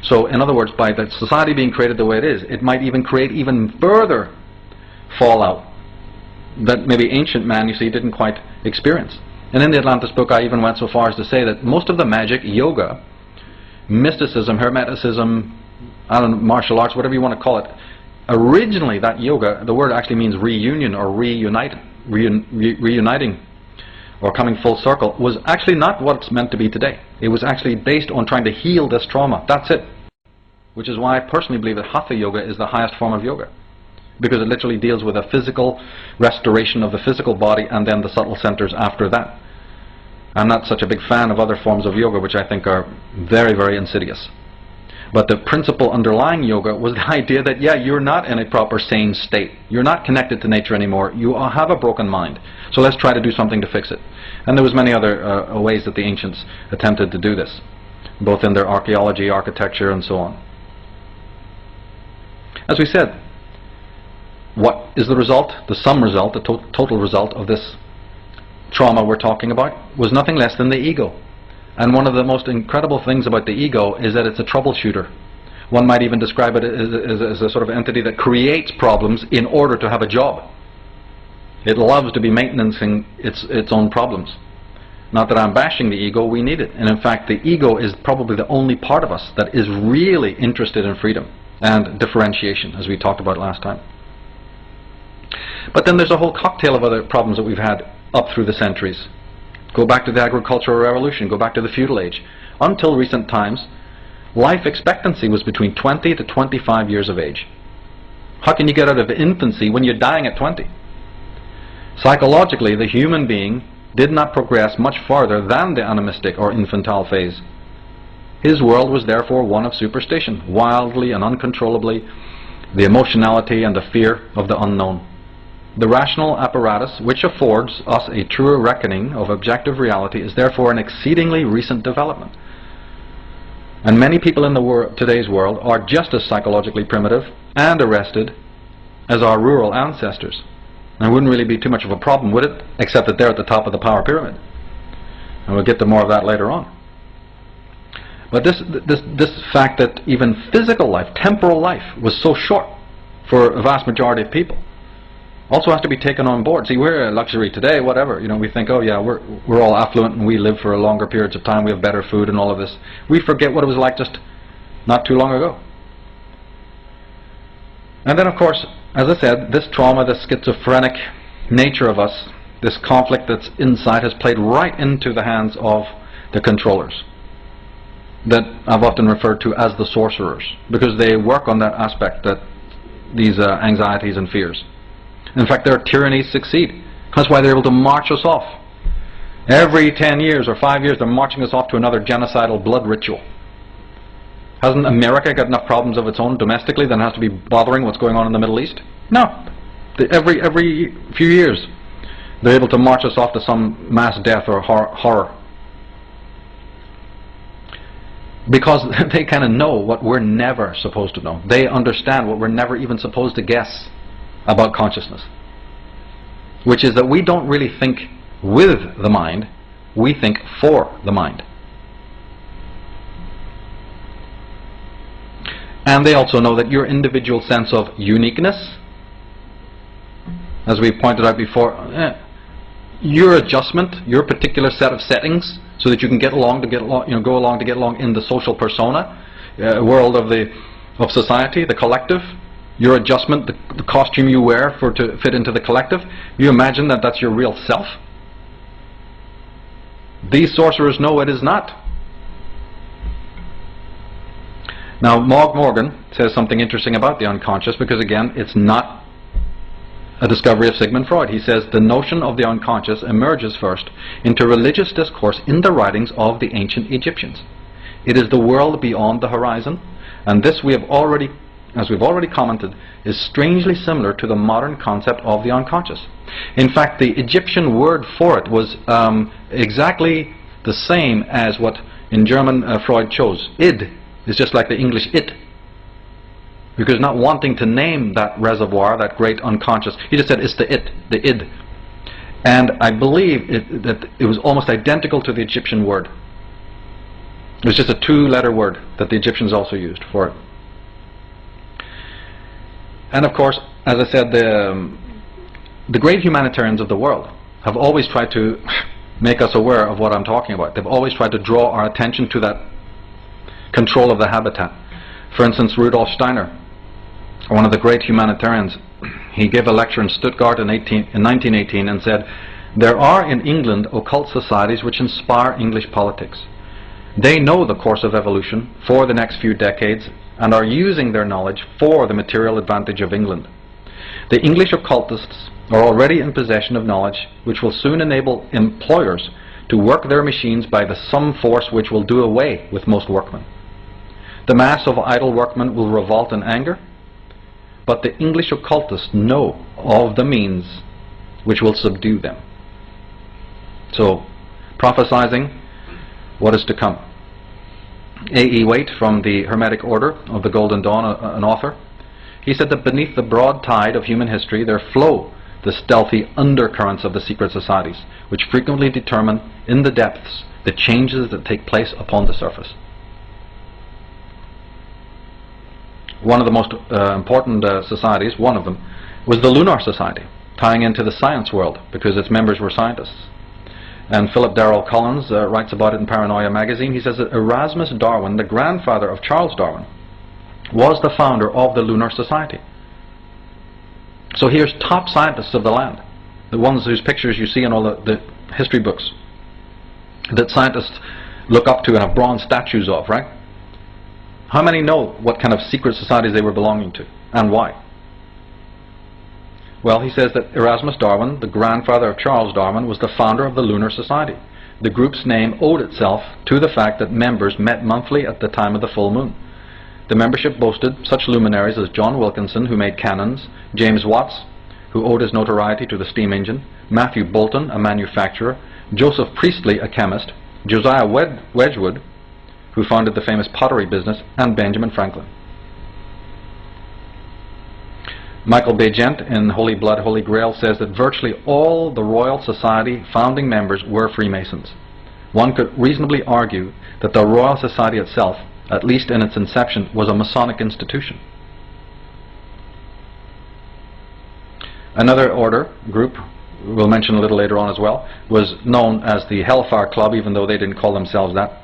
So, in other words, by the society being created the way it is, it might even create even further fallout that maybe ancient man, you see, didn't quite experience. And in the Atlantis book, I even went so far as to say that most of the magic, yoga, mysticism, hermeticism, I don't know, martial arts, whatever you want to call it, originally that yoga, the word actually means reunion or reuniting or coming full circle, was actually not what it's meant to be today. It was actually based on trying to heal this trauma. That's it. Which is why I personally believe that Hatha yoga is the highest form of yoga, because it literally deals with a physical restoration of the physical body and then the subtle centers after that. I'm not such a big fan of other forms of yoga, which I think are very, very insidious. But the principle underlying yoga was the idea that, yeah, you're not in a proper sane state. You're not connected to nature anymore. You have a broken mind. So let's try to do something to fix it. And there was many other ways that the ancients attempted to do this, both in their archaeology, architecture, and so on. As we said, what is the result? The sum result, the total result of this trauma we're talking about was nothing less than the ego. And one of the most incredible things about the ego is that it's a troubleshooter. One might even describe it as a sort of entity that creates problems in order to have a job. It loves to be maintaining its own problems. Not that I'm bashing the ego, we need it. And in fact, the ego is probably the only part of us that is really interested in freedom and differentiation, as we talked about last time. But then there's a whole cocktail of other problems that we've had up through the centuries. Go back to the agricultural revolution, go back to the feudal age. Until recent times, life expectancy was between 20 to 25 years of age. How can you get out of infancy when you're dying at 20? Psychologically, the human being did not progress much farther than the animistic or infantile phase. His world was therefore one of superstition, wildly and uncontrollably, the emotionality and the fear of the unknown. The rational apparatus, which affords us a truer reckoning of objective reality, is therefore an exceedingly recent development. And many people in today's world are just as psychologically primitive and arrested as our rural ancestors. And it wouldn't really be too much of a problem, would it? Except that they're at the top of the power pyramid. And we'll get to more of that later on. But this fact that even physical life, temporal life, was so short for a vast majority of people also has to be taken on board. See, we're a luxury today, whatever. You know, we think, oh yeah, we're all affluent and we live for longer periods of time, we have better food and all of this. We forget what it was like just not too long ago. And then, of course, as I said, this trauma, this schizophrenic nature of us, this conflict that's inside, has played right into the hands of the controllers that I've often referred to as the sorcerers, because they work on that aspect, that these anxieties and fears. In fact, their tyrannies succeed. That's why they're able to march us off. Every 10 years or 5 years, they're marching us off to another genocidal blood ritual. Hasn't America got enough problems of its own domestically that it has to be bothering what's going on in the Middle East? No. Every few years, they're able to march us off to some mass death or horror. Because they kind of know what we're never supposed to know. They understand what we're never even supposed to guess about consciousness, which is that we don't really think with the mind, we think for the mind. And they also know that your individual sense of uniqueness, as we pointed out before, your adjustment, your particular set of settings, so that you can go along to get along in the social persona, world of society, the collective. Your adjustment, the costume you wear to fit into the collective, you imagine that that's your real self? These sorcerers know it is not. Now, Maud Morgan says something interesting about the unconscious, because again, it's not a discovery of Sigmund Freud. He says the notion of the unconscious emerges first into religious discourse in the writings of the ancient Egyptians. It is the world beyond the horizon, and this we have already, as we've already commented, is strangely similar to the modern concept of the unconscious. In fact, the Egyptian word for it was exactly the same as what in German Freud chose. Id is just like the English it. Because not wanting to name that reservoir, that great unconscious, he just said it's the it, the id. And I believe that it was almost identical to the Egyptian word. It was just a two-letter word that the Egyptians also used for it. And of course, as I said, the great humanitarians of the world have always tried to make us aware of what I'm talking about. They've always tried to draw our attention to that control of the habitat. For instance, Rudolf Steiner, one of the great humanitarians, he gave a lecture in Stuttgart in 1918 and said, "There are in England occult societies which inspire English politics. They know the course of evolution for the next few decades and are using their knowledge for the material advantage of England. The English occultists are already in possession of knowledge which will soon enable employers to work their machines by the some force which will do away with most workmen. The mass of idle workmen will revolt in anger, but the English occultists know of the means which will subdue them." So, prophesizing what is to come. A.E. Waite, from the Hermetic Order of the Golden Dawn, an author, he said that beneath the broad tide of human history there flow the stealthy undercurrents of the secret societies, which frequently determine in the depths the changes that take place upon the surface. One of the most important societies, one of them, was the Lunar Society, tying into the science world because its members were scientists. And Philip Darrell Collins writes about it in Paranoia magazine. He says that Erasmus Darwin, the grandfather of Charles Darwin, was the founder of the Lunar Society. So here's top scientists of the land, the ones whose pictures you see in all the history books that scientists look up to and have bronze statues of, right? How many know what kind of secret societies they were belonging to and why? Well, he says that Erasmus Darwin, the grandfather of Charles Darwin, was the founder of the Lunar Society. The group's name owed itself to the fact that members met monthly at the time of the full moon. The membership boasted such luminaries as John Wilkinson, who made cannons, James Watts, who owed his notoriety to the steam engine, Matthew Boulton, a manufacturer, Joseph Priestley, a chemist, Josiah Wedgwood, who founded the famous pottery business, and Benjamin Franklin. Michael Begent in Holy Blood, Holy Grail says that virtually all the Royal Society founding members were Freemasons. One could reasonably argue that the Royal Society itself, at least in its inception, was a Masonic institution. Another order, group, we'll mention a little later on as well, was known as the Hellfire Club, even though they didn't call themselves that.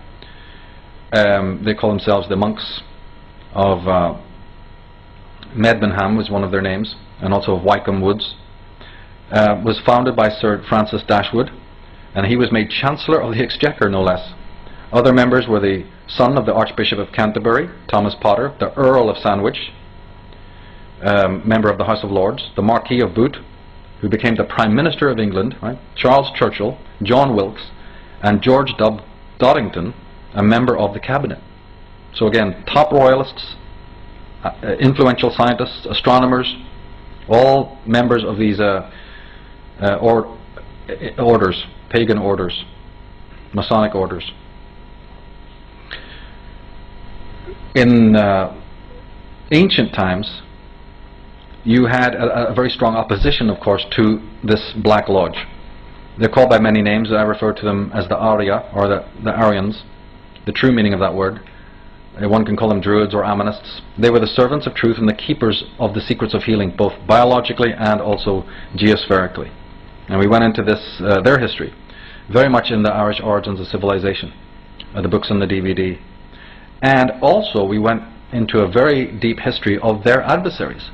They call themselves the Monks of Medmenham was one of their names, and also of Wycombe Woods. Was founded by Sir Francis Dashwood, and he was made Chancellor of the Exchequer, no less. Other members were the son of the Archbishop of Canterbury, Thomas Potter, the Earl of Sandwich, member of the House of Lords, the Marquis of Bute, who became the Prime Minister of England, right? Charles Churchill, John Wilkes, and George Doddington, a member of the Cabinet. So again, top royalists, influential scientists, astronomers, all members of these orders, pagan orders, Masonic orders. In ancient times, you had a very strong opposition, of course, to this Black Lodge. They're called by many names. I refer to them as the Arya, or the Aryans, the true meaning of that word. One can call them Druids or Ammonists. They were the servants of truth and the keepers of the secrets of healing, both biologically and also geospherically. And we went into this, their history, very much in the Irish Origins of Civilization, the books on the DVD. And also we went into a very deep history of their adversaries,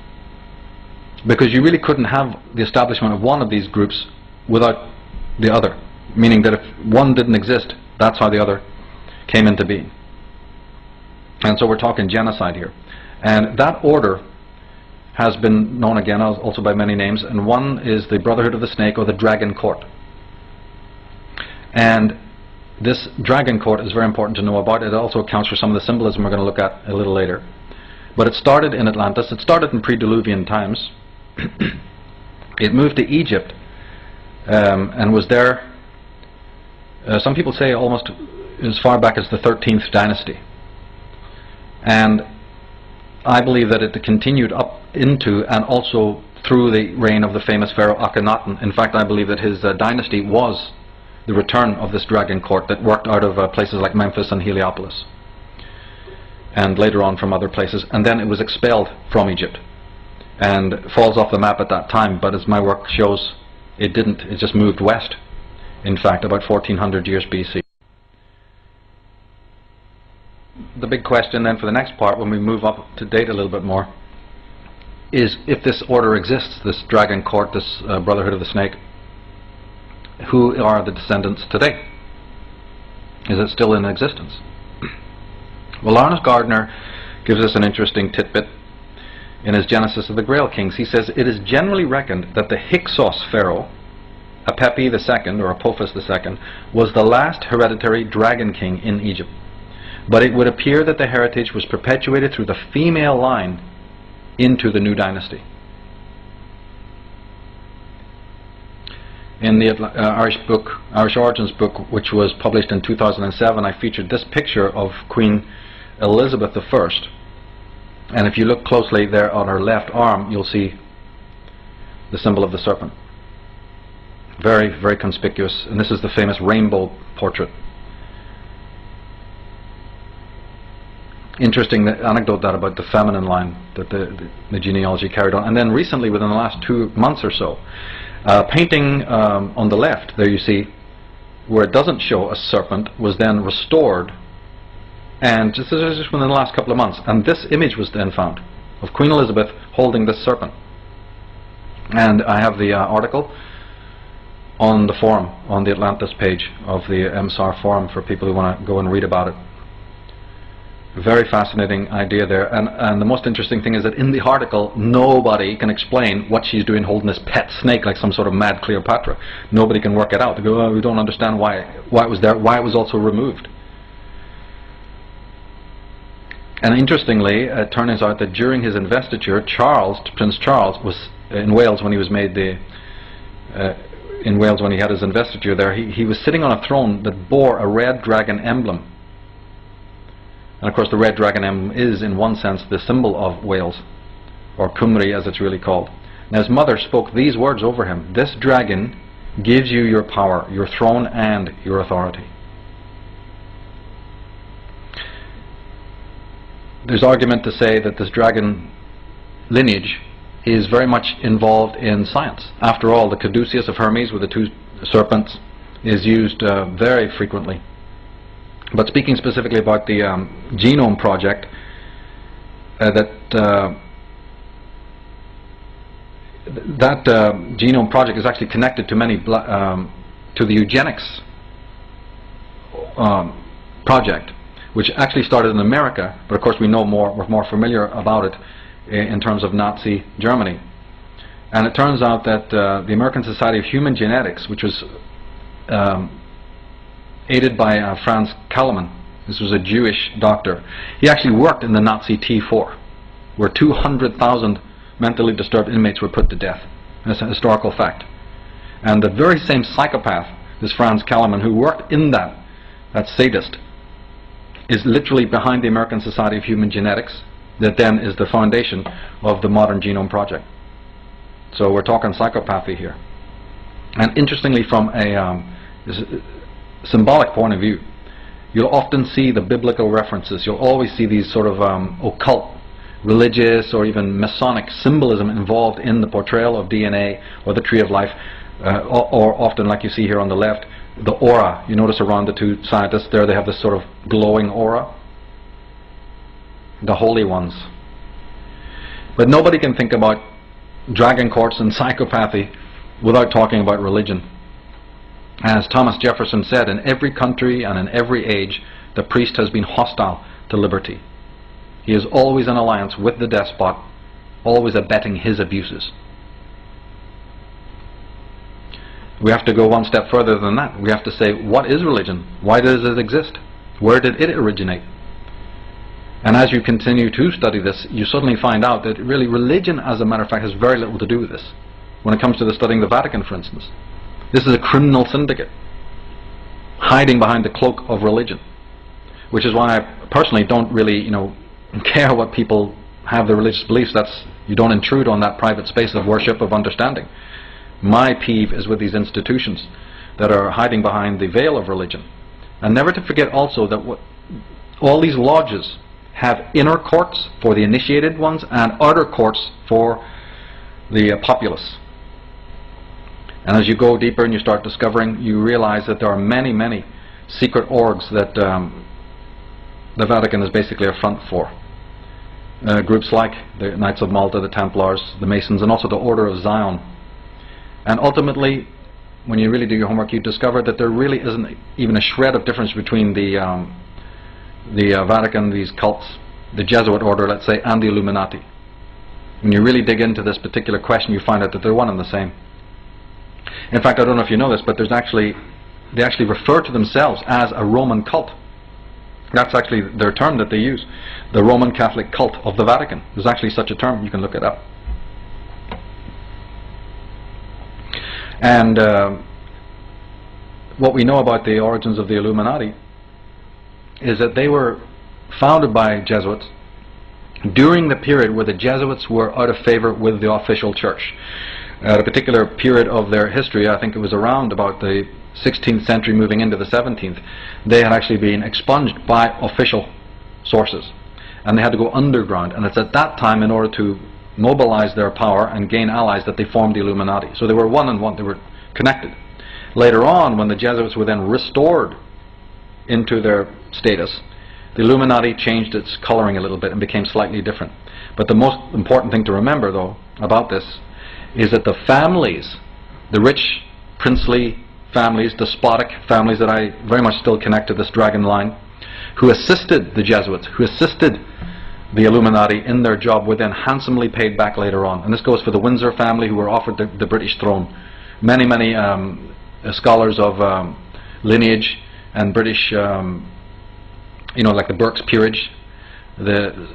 because you really couldn't have the establishment of one of these groups without the other, meaning that if one didn't exist, that's how the other came into being. And so we're talking genocide here. And that order has been known again also by many names, and one is the Brotherhood of the Snake, or the Dragon Court. And this dragon court is very important to know about. It also accounts for some of the symbolism we're going to look at a little later. But it started in Atlantis. It started in pre-Diluvian times. It moved to Egypt and was there, some people say, almost as far back as the 13th dynasty. And I believe that it continued up into and also through the reign of the famous pharaoh Akhenaten. In fact, I believe that his dynasty was the return of this dragon court that worked out of places like Memphis and Heliopolis, and later on from other places. And then it was expelled from Egypt and falls off the map at that time. But as my work shows, it didn't. It just moved west, in fact, about 1400 years BC. The big question then for the next part, when we move up to date a little bit more, is if this order exists, this dragon court, this Brotherhood of the Snake, who are the descendants today? Is it still in existence? Well, Lawrence Gardner gives us an interesting tidbit in his Genesis of the Grail Kings. He says, it is generally reckoned that the Hyksos pharaoh, Apepi II, or Apophis II, was the last hereditary dragon king in Egypt. But it would appear that the heritage was perpetuated through the female line into the new dynasty. In the Irish Origins book, which was published in 2007, I featured this picture of Queen Elizabeth I. And if you look closely there on her left arm, you'll see the symbol of the serpent. Very, very conspicuous. And this is the famous rainbow portrait. Interesting anecdote that about the feminine line that the genealogy carried on. And then recently, within the last 2 months or so, painting on the left, there you see, where it doesn't show a serpent, was then restored, and just within the last couple of months. And this image was then found of Queen Elizabeth holding this serpent. And I have the article on the forum, on the Atlantis page of the MSAR forum, for people who want to go and read about it. Very fascinating idea there. And the most interesting thing is that in the article, nobody can explain what she's doing holding this pet snake like some sort of mad Cleopatra. Nobody can work it out. They go, oh, we don't understand why it was there, why it was also removed. And interestingly, it turns out that during his investiture, Prince Charles, was in Wales when he was made in Wales when he had his investiture there. He was sitting on a throne that bore a red dragon emblem. And of course the red dragon emblem is, in one sense, the symbol of Wales, or Cymru as it's really called. Now his mother spoke these words over him: this dragon gives you your power, your throne and your authority. There's argument to say that this dragon lineage is very much involved in science. After all, the caduceus of Hermes with the 2 serpents is used very frequently. But speaking specifically about the genome project, that genome project is actually connected to many to the eugenics project, which actually started in America, but of course we know more, we're more familiar about it in terms of Nazi Germany. And it turns out that the American Society of Human Genetics, which was aided by Franz Kallmann, this was a Jewish doctor, he actually worked in the Nazi T4, where 200,000 mentally disturbed inmates were put to death. That's a historical fact. And the very same psychopath, this Franz Kallmann, who worked in that sadist, is literally behind the American Society of Human Genetics, that then is the foundation of the modern genome project. So we're talking psychopathy here. And interestingly, from a symbolic point of view, you'll often see the biblical references. You'll always see these sort of occult, religious, or even Masonic symbolism involved in the portrayal of DNA or the tree of life, or often, like you see here on the left, the aura. You notice around the 2 scientists there, they have this sort of glowing aura. The holy ones. But nobody can think about dragon courts and psychopathy without talking about religion. As Thomas Jefferson said, in every country and in every age, the priest has been hostile to liberty. He is always in alliance with the despot, always abetting his abuses. We have to go one step further than that. We have to say, what is religion? Why does it exist? Where did it originate? And as you continue to study this, you suddenly find out that really religion, as a matter of fact, has very little to do with this. When it comes to the studying the Vatican, for instance, this is a criminal syndicate hiding behind the cloak of religion, which is why I personally don't really, care what people have their religious beliefs. You don't intrude on that private space of worship, of understanding. My peeve is with these institutions that are hiding behind the veil of religion. And never to forget also that all these lodges have inner courts for the initiated ones and outer courts for the populace. And as you go deeper and you start discovering, you realize that there are many, many secret orgs that the Vatican is basically a front for. Groups like the Knights of Malta, the Templars, the Masons, and also the Order of Zion. And ultimately, when you really do your homework, you discover that there really isn't even a shred of difference between the Vatican, these cults, the Jesuit order, let's say, and the Illuminati. When you really dig into this particular question, you find out that they're one and the same. In fact, I don't know if you know this, but they actually refer to themselves as a Roman cult. That's actually their term that they use, the Roman Catholic cult of the Vatican. There's actually such a term. You can look it up. And what we know about the origins of the Illuminati is that they were founded by Jesuits during the period where the Jesuits were out of favor with the official church. At a particular period of their history, I think it was around about the 16th century moving into the 17th, they had actually been expunged by official sources. And they had to go underground. And it's at that time, in order to mobilize their power and gain allies, that they formed the Illuminati. So they were one and one, they were connected. Later on, when the Jesuits were then restored into their status, the Illuminati changed its coloring a little bit and became slightly different. But the most important thing to remember, though, about this is that the families, the rich, princely families, despotic families that I very much still connect to this dragon line, who assisted the Jesuits, who assisted the Illuminati in their job, were then handsomely paid back later on. And this goes for the Windsor family, who were offered the British throne. Many, many scholars of lineage and British, like the Burke's peerage, the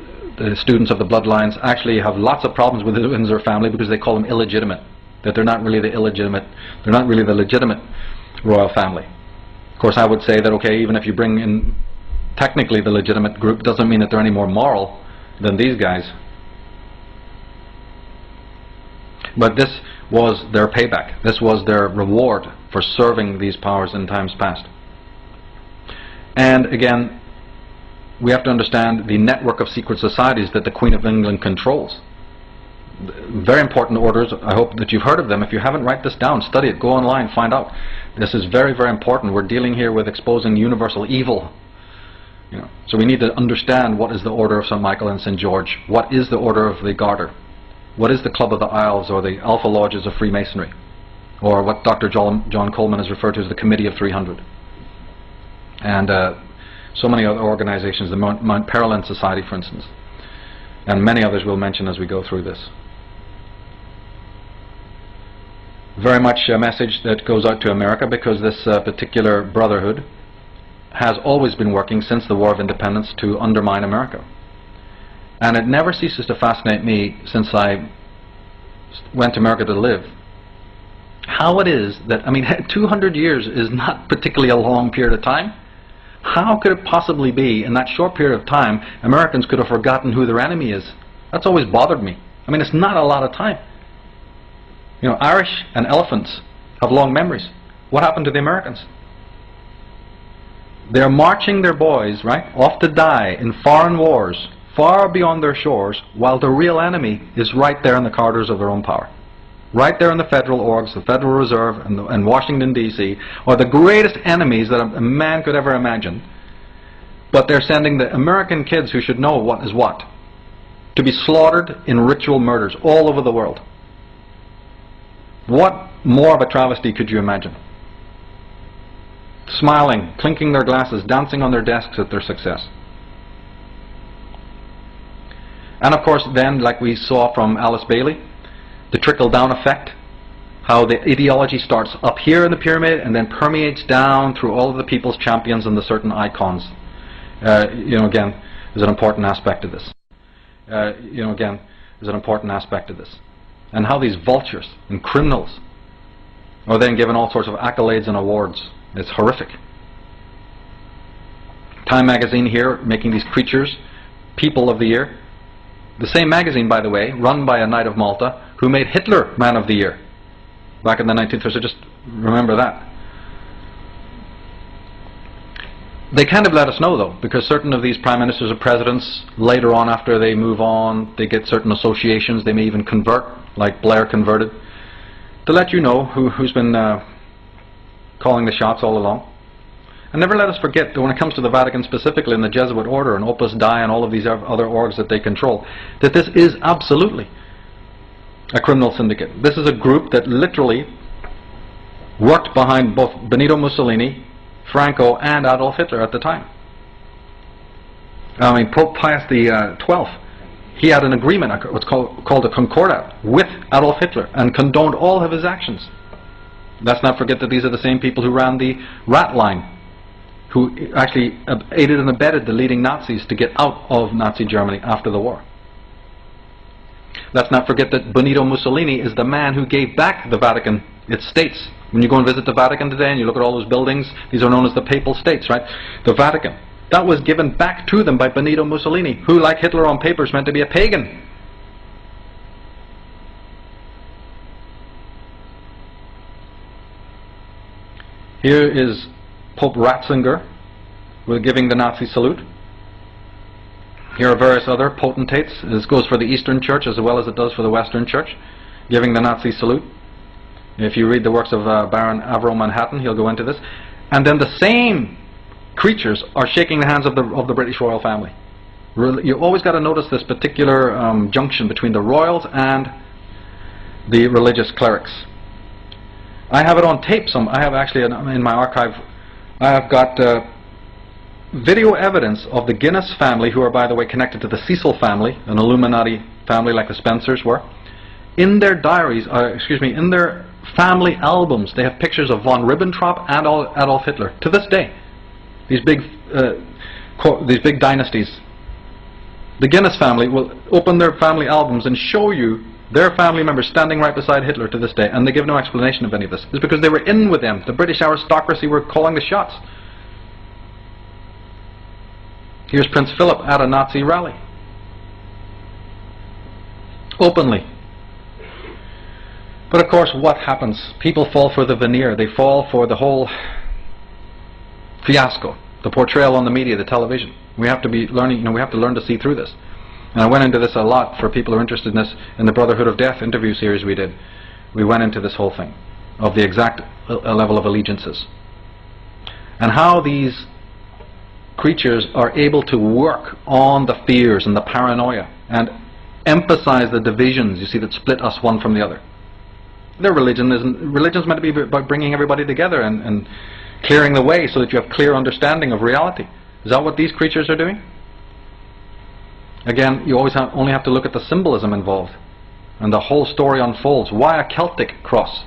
students of the bloodlines actually have lots of problems with the Windsor family because they call them illegitimate, that they're not really the legitimate royal family. Of course, I would say that, okay, even if you bring in technically the legitimate group, doesn't mean that they're any more moral than these guys. But this was their payback. This was their reward for serving these powers in times past. And again, we have to understand the network of secret societies that the Queen of England controls. Very important orders. I hope that you've heard of them. If you haven't, write this down, study it, go online, find out. This is very, very important. We're dealing here with exposing universal evil. So we need to understand what is the Order of St. Michael and St. George. What is the Order of the Garter? What is the Club of the Isles, or the Alpha Lodges of Freemasonry? Or what Dr. John Coleman has referred to as the Committee of 300. And so many other organizations, the Mount Perilyn Society, for instance. And many others we'll mention as we go through this. Very much a message that goes out to America, because this particular brotherhood has always been working since the War of Independence to undermine America. And it never ceases to fascinate me, since I went to America to live, how it is that, 200 years is not particularly a long period of time. How could it possibly be, in that short period of time, Americans could have forgotten who their enemy is? That's always bothered me. It's not a lot of time. Irish and elephants have long memories. What happened to the Americans? They're marching their boys, right, off to die in foreign wars, far beyond their shores, while the real enemy is right there in the corridors of their own power. Right there in the federal orgs, the Federal Reserve, and Washington, D.C., are the greatest enemies that a man could ever imagine. But they're sending the American kids, who should know what is what, to be slaughtered in ritual murders all over the world. What more of a travesty could you imagine? Smiling, clinking their glasses, dancing on their desks at their success. And of course then, like we saw from Alice Bailey, the trickle-down effect. how the ideology starts up here in the pyramid and then permeates down through all of the people's champions and the certain icons. Again, is an important aspect of this. Again, is an important aspect of this. And how these vultures and criminals are then given all sorts of accolades and awards. It's horrific. Time magazine here making these creatures people of the year. The same magazine, by the way, run by a Knight of Malta who made Hitler Man of the Year back in the 19th, so just remember that. They kind of let us know, though, because certain of these prime ministers or presidents, later on after they move on, they get certain associations, they may even convert, like Blair converted, to let you know who's been calling the shots all along. And never let us forget that when it comes to the Vatican specifically, and the Jesuit order and Opus Dei and all of these other orgs that they control, that this is absolutely a criminal syndicate. This is a group that literally worked behind both Benito Mussolini, Franco, and Adolf Hitler at the time. I mean, Pope Pius XII, he had an agreement, what's called a concordat, with Adolf Hitler and condoned all of his actions. Let's not forget that these are the same people who ran the rat line, who actually aided and abetted the leading Nazis to get out of Nazi Germany after the war. Let's not forget that Benito Mussolini is the man who gave back the Vatican its states. When you go and visit the Vatican today and you look at all those buildings, these are known as the Papal States, right? The Vatican. That was given back to them by Benito Mussolini, who, like Hitler on paper, is meant to be a pagan. Here is Pope Ratzinger giving the Nazi salute. Here are various other potentates. This goes for the Eastern Church as well as it does for the Western Church, giving the Nazi salute. If you read the works of Baron Avro Manhattan, he'll go into this. And then the same creatures are shaking the hands of the British royal family. You always got to notice this particular junction between the royals and the religious clerics. I have it on tape. I have actually in my archive, I have got video evidence of the Guinness family, who are, by the way, connected to the Cecil family, an Illuminati family like the Spencers were. In their diaries, in their family albums, they have pictures of von Ribbentrop and Adolf Hitler to this day. These big dynasties. The Guinness family will open their family albums and show you their family members standing right beside Hitler to this day, and they give no explanation of any of this. It's because they were in with them. The British aristocracy were calling the shots. Here's Prince Philip at a Nazi rally. Openly. But of course, what happens? People fall for the veneer. They fall for the whole fiasco, the portrayal on the media, the television. We have to be learning, we have to learn to see through this. And I went into this a lot for people who are interested in this in the Brotherhood of Death interview series we did. We went into this whole thing of the exact level of allegiances and how these creatures are able to work on the fears and the paranoia and emphasize the divisions, you see, that split us one from the other. Their religion isn't. Religion's meant to be about bringing everybody together and clearing the way so that you have clear understanding of reality. Is that what these creatures are doing? Again, you always only have to look at the symbolism involved, and the whole story unfolds. Why a Celtic cross?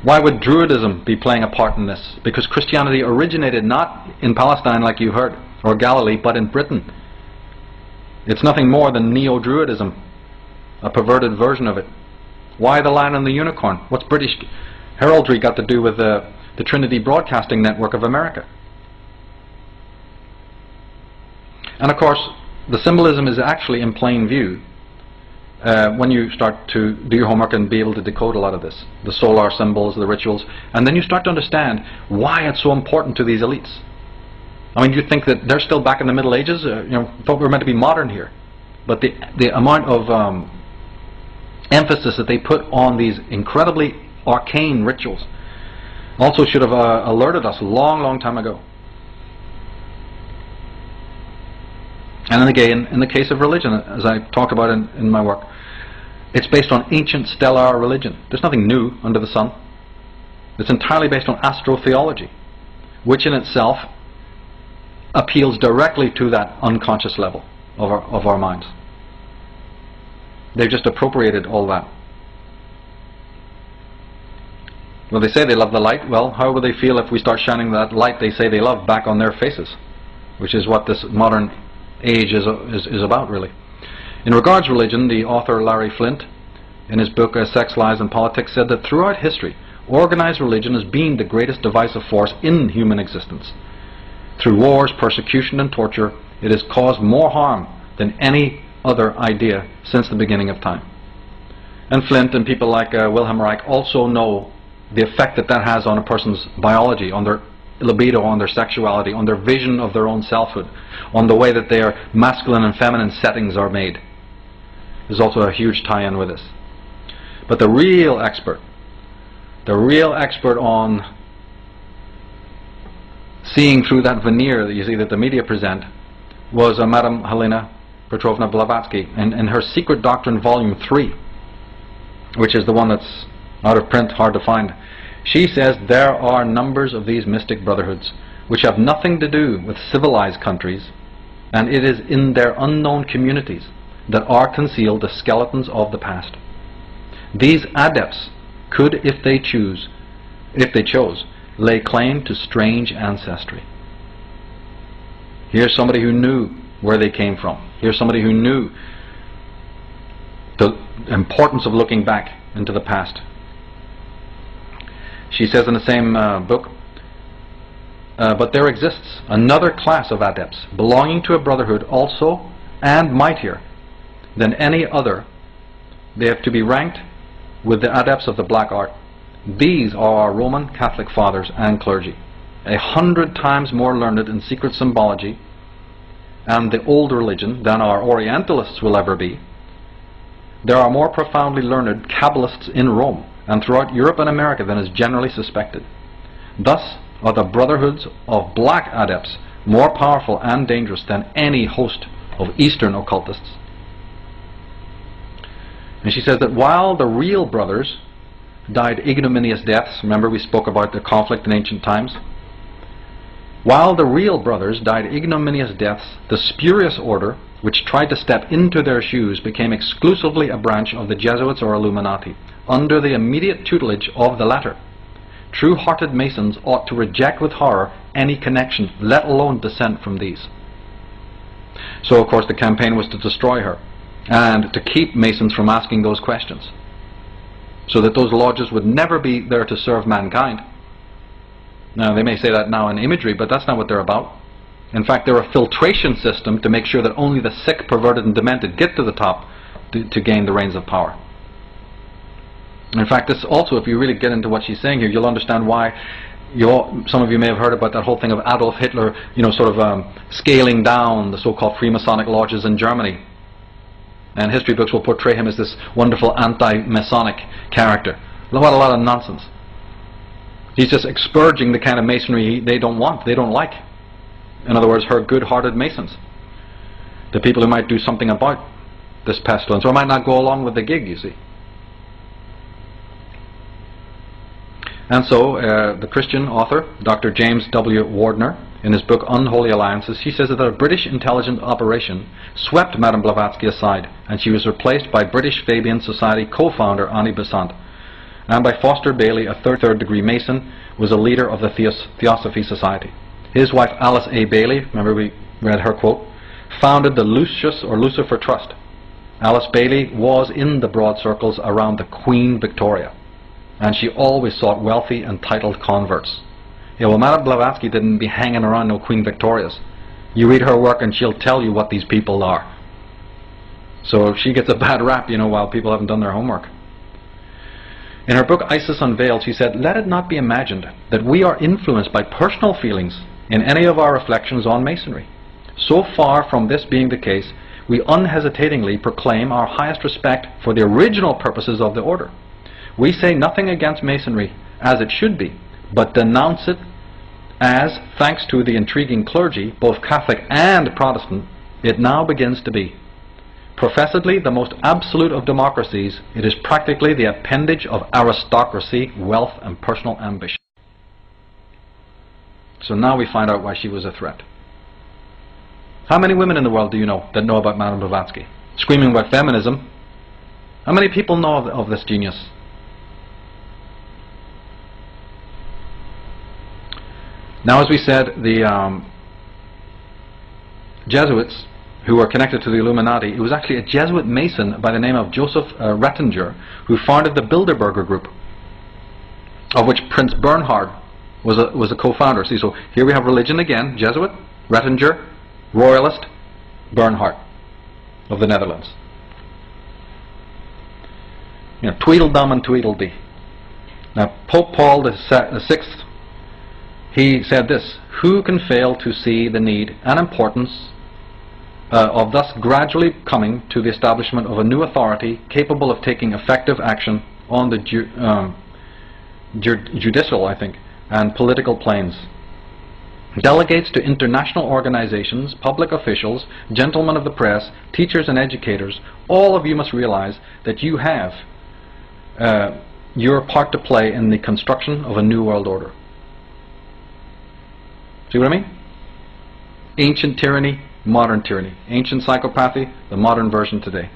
Why would Druidism be playing a part in this? Because Christianity originated not in Palestine, like you heard, or Galilee, but in Britain. It's nothing more than Neo-Druidism, a perverted version of it. Why the Lion and the Unicorn? What's British heraldry got to do with the Trinity Broadcasting Network of America? And of course, the symbolism is actually in plain view when you start to do your homework and be able to decode a lot of this. The solar symbols, the rituals, and then you start to understand why it's so important to these elites. I mean, you think that they're still back in the Middle Ages? Thought we were meant to be modern here. But the amount of emphasis that they put on these incredibly arcane rituals also should have alerted us a long, long time ago. And then again, in the case of religion, as I talk about in my work, it's based on ancient stellar religion. There's nothing new under the sun. It's entirely based on astrotheology, which in itself appeals directly to that unconscious level of our minds. They've just appropriated all that. Well, they say they love the light. Well, how will they feel if we start shining that light they say they love back on their faces? Which is what this modern age is about, really. In regards to religion, the author Larry Flint, in his book Sex, Lies and Politics, said that throughout history, organized religion has been the greatest divisive force in human existence. Through wars, persecution and torture, it has caused more harm than any other idea since the beginning of time. And Flint and people like Wilhelm Reich also know the effect that that has on a person's biology, on their libido, on their sexuality, on their vision of their own selfhood, on the way that their masculine and feminine settings are made. There's also a huge tie-in with this. But the real expert on seeing through that veneer that you see that the media present was Madame Helena Petrovna Blavatsky in her Secret Doctrine Volume 3, which is the one that's out of print, hard to find. She says there are numbers of these mystic brotherhoods which have nothing to do with civilized countries, and it is in their unknown communities that are concealed the skeletons of the past. These adepts could, if they chose, lay claim to strange ancestry. Here's somebody who knew where they came from. Here's somebody who knew the importance of looking back into the past. She says in the same book, but there exists another class of adepts belonging to a brotherhood also and mightier than any other. They have to be ranked with the adepts of the black art. These are our Roman Catholic fathers and clergy, 100 times more learned in secret symbology and the old religion than our Orientalists will ever be. There are more profoundly learned Kabbalists in Rome and throughout Europe and America than is generally suspected. Thus are the brotherhoods of black adepts more powerful and dangerous than any host of Eastern occultists. And she says that while the real brothers died ignominious deaths, remember we spoke about the conflict in ancient times, while the real brothers died ignominious deaths, the spurious order which tried to step into their shoes became exclusively a branch of the Jesuits or Illuminati, under the immediate tutelage of the latter. True-hearted Masons ought to reject with horror any connection, let alone descent from these. So of course the campaign was to destroy her and to keep Masons from asking those questions, so that those lodges would never be there to serve mankind. Now they may say that now in imagery, but that's not what they're about. In fact, they're a filtration system to make sure that only the sick, perverted and demented get to the top to gain the reins of power. In fact, this also, if you really get into what she's saying here, you'll understand why some of you may have heard about that whole thing of Adolf Hitler, scaling down the so-called Freemasonic lodges in Germany. And history books will portray him as this wonderful anti-Masonic character. What a lot of nonsense. He's just expurging the kind of Masonry they don't want, they don't like. In other words, her good-hearted Masons. The people who might do something about this pestilence, or might not go along with the gig, you see. And so, the Christian author, Dr. James W. Wardner, in his book Unholy Alliances, he says that a British intelligence operation swept Madame Blavatsky aside, and she was replaced by British Fabian Society co-founder Annie Besant, and by Foster Bailey, a third-degree Mason, was a leader of the Theosophy Society. His wife Alice A. Bailey, remember we read her quote, founded the Lucius or Lucifer Trust. Alice Bailey was in the broad circles around the Queen Victoria, and she always sought wealthy and titled converts. Yeah, well, Madame Blavatsky didn't be hanging around no Queen Victorias. You read her work and she'll tell you what these people are. So she gets a bad rap, while people haven't done their homework. In her book Isis Unveiled, she said, "Let it not be imagined that we are influenced by personal feelings in any of our reflections on Masonry. So far from this being the case, we unhesitatingly proclaim our highest respect for the original purposes of the order. We say nothing against Masonry as it should be, but denounce it as, thanks to the intriguing clergy, both Catholic and Protestant, it now begins to be. Professedly the most absolute of democracies, it is practically the appendage of aristocracy, wealth and personal ambition." So now we find out why she was a threat. How many women in the world do you know that know about Madame Blavatsky? Screaming about feminism. How many people know of this genius? Now, as we said, the Jesuits who were connected to the Illuminati, it was actually a Jesuit Mason by the name of Joseph Rettinger who founded the Bilderberger Group, of which Prince Bernhard was a co-founder. See, so here we have religion again: Jesuit, Rettinger, Royalist, Bernhard of the Netherlands. You know, Tweedledum and Tweedledee. Now, Pope Paul VI, he said this: "Who can fail to see the need and importance of thus gradually coming to the establishment of a new authority capable of taking effective action on the judicial, I think, and political planes. Delegates to international organizations, public officials, gentlemen of the press, teachers and educators, all of you must realize that you have your part to play in the construction of a new world order." See what I mean? Ancient tyranny, modern tyranny. Ancient psychopathy, the modern version today.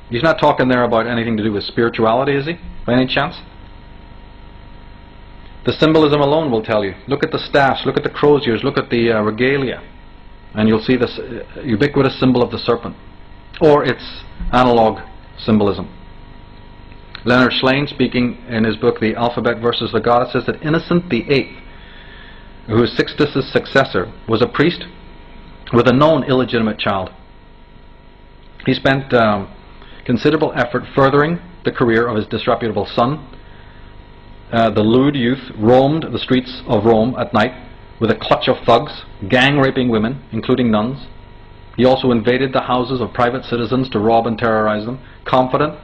He's not talking there about anything to do with spirituality, is he? By any chance? The symbolism alone will tell you. Look at the staffs, look at the crow's ears, look at the regalia, and you'll see this ubiquitous symbol of the serpent, or its analog symbolism. Leonard Shlain, speaking in his book The Alphabet versus the Goddess, says that Innocent VIII, who is Sixtus's successor, was a priest with a known illegitimate child. He spent considerable effort furthering the career of his disreputable son. The lewd youth roamed the streets of Rome at night with a clutch of thugs, gang-raping women, including nuns. He also invaded the houses of private citizens to rob and terrorize them, confident